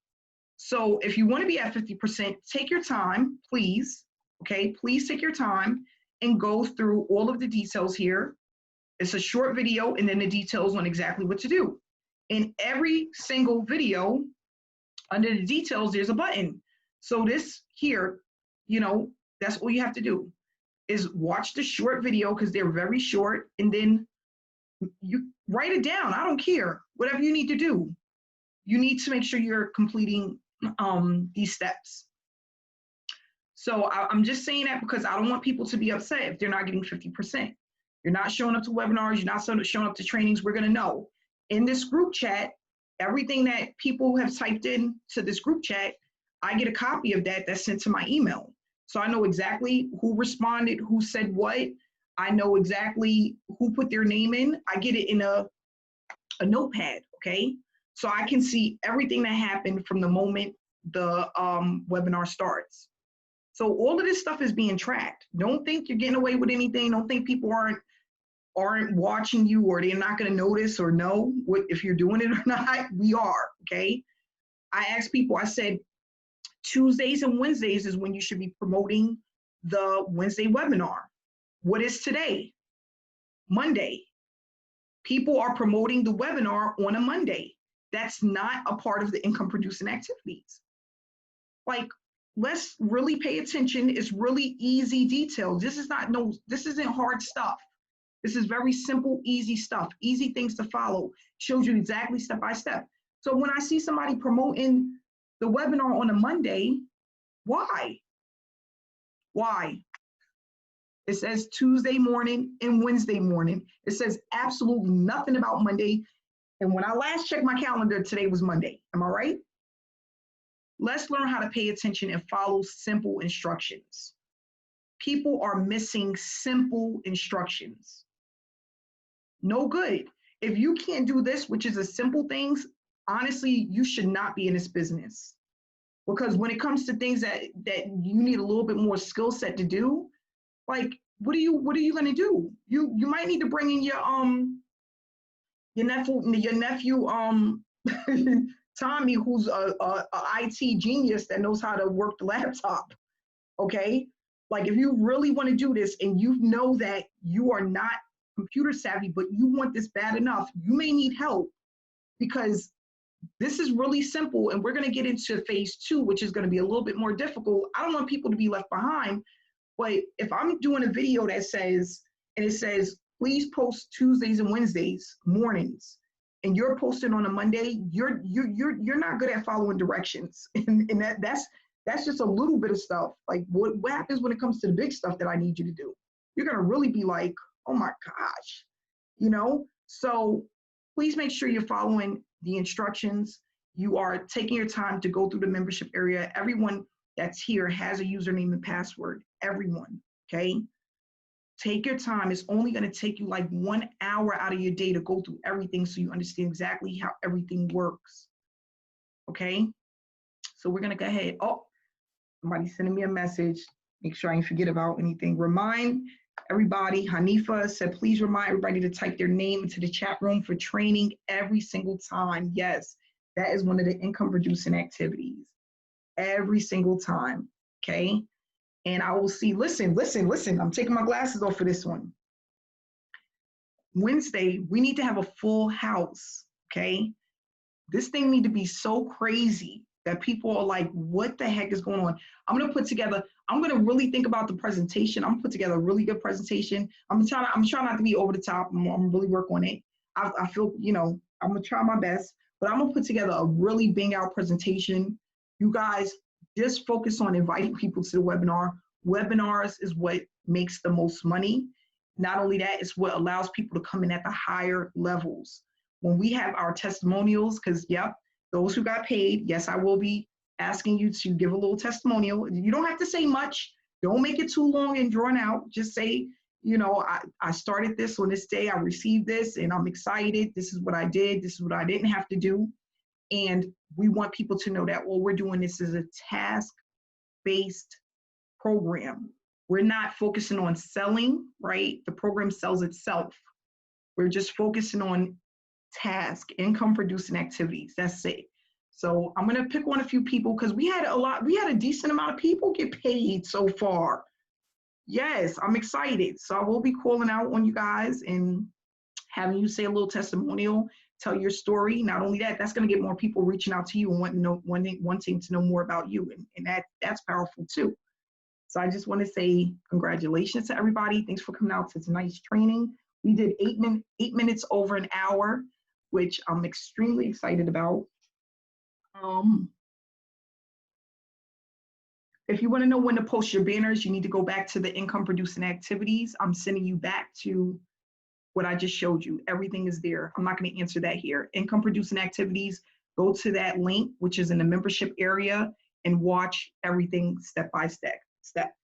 So if you want to be at 50%, take your time, please. Okay, please take your time and go through all of the details here. It's a short video and then the details on exactly what to do. In every single video, under the details, there's a button. So this here, that's all you have to do is watch the short video because they're very short, and then you write it down. I don't care. Whatever you need to do. You need to make sure you're completing these steps. So I'm just saying that because I don't want people to be upset if they're not getting 50%. You're not showing up to webinars, you're not showing up to trainings. We're going to know. In this group chat, everything that people have typed in to this group chat, I get a copy of that that's sent to my email. So I know exactly who responded, who said what. I know exactly who put their name in. I get it in a notepad, okay? So I can see everything that happened from the moment the webinar starts. So all of this stuff is being tracked. Don't think you're getting away with anything. Don't think people aren't watching you or they're not going to notice or know if you're doing it or not. We are, okay? I asked people, I said, Tuesdays and Wednesdays is when you should be promoting the Wednesday webinar. What is today? Monday. People are promoting the webinar on a Monday. That's not a part of the income producing activities. Like, let's really pay attention. It's really easy details. This isn't hard stuff. This is very simple, easy stuff, easy things to follow. Shows you exactly step by step. So when I see somebody promoting the webinar on a Monday, why? Why? It says Tuesday morning and Wednesday morning. It says absolutely nothing about Monday. And when I last checked my calendar, today was Monday. Am I right? Let's learn how to pay attention and follow simple instructions. People are missing simple instructions. No good. If you can't do this, which is the simple things, honestly, you should not be in this business. Because when it comes to things that you need a little bit more skill set to do, like what are you gonna do? You might need to bring in your nephew Tommy, who's a IT genius that knows how to work the laptop. okay? Like if you really want to do this and you know that you are not computer savvy, but you want this bad enough, you may need help because this is really simple. And we're going to get into phase 2, which is going to be a little bit more difficult. I don't want people to be left behind, but if I'm doing a video that says, and it says, please post Tuesdays and Wednesdays mornings, and you're posting on a Monday, you're not good at following directions. And that's just a little bit of stuff. Like what happens when it comes to the big stuff that I need you to do? You're gonna really be like, oh my gosh, you know? So please make sure you're following the instructions. You are taking your time to go through the membership area. Everyone that's here has a username and password. Everyone, okay? Take your time. It's only going to take you like 1 hour out of your day to go through everything so you understand exactly how everything works. Okay? So we're going to go ahead. Oh, somebody's sending me a message. Make sure I didn't forget about anything. Remind everybody, Hanifa said, please remind everybody to type their name into the chat room for training every single time. Yes, that is one of the income producing activities. Every single time. Okay? And I will see, listen, I'm taking my glasses off for this one. Wednesday, we need to have a full house, okay? This thing need to be so crazy that people are like, what the heck is going on? I'm gonna really think about the presentation. I'm gonna put together a really good presentation. I'm trying not to be over the top. I'm gonna really work on it. I feel, I'm gonna try my best, but I'm gonna put together a really bang out presentation. You guys, just focus on inviting people to the webinar. Webinars is what makes the most money. Not only that, it's what allows people to come in at the higher levels. When we have our testimonials, because yep, those who got paid, yes, I will be asking you to give a little testimonial. You don't have to say much. Don't make it too long and drawn out. Just say, I started this on this day, I received this, and I'm excited. This is what I did. This is what I didn't have to do. And we want people to know that what we're doing, this is a task-based program. We're not focusing on selling, right? The program sells itself. We're just focusing on task, income producing activities. That's it. So I'm going to pick on a few people because we had a decent amount of people get paid so far. Yes, I'm excited. So I will be calling out on you guys and having you say a little testimonial, tell your story. Not only that, that's going to get more people reaching out to you and wanting to know more about you. And that's powerful too. So I just want to say congratulations to everybody. Thanks for coming out to tonight's training. We did 8 minutes over an hour, which I'm extremely excited about. If you want to know when to post your banners, you need to go back to the income producing activities. I'm sending you back to what I just showed you. Everything is there. I'm not going to answer that here. Income producing activities, go to that link, which is in the membership area, and watch everything step by step.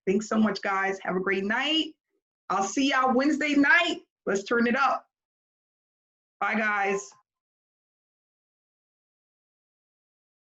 Thanks so much, guys. Have a great night. I'll see y'all Wednesday night. Let's turn it up. Bye, guys.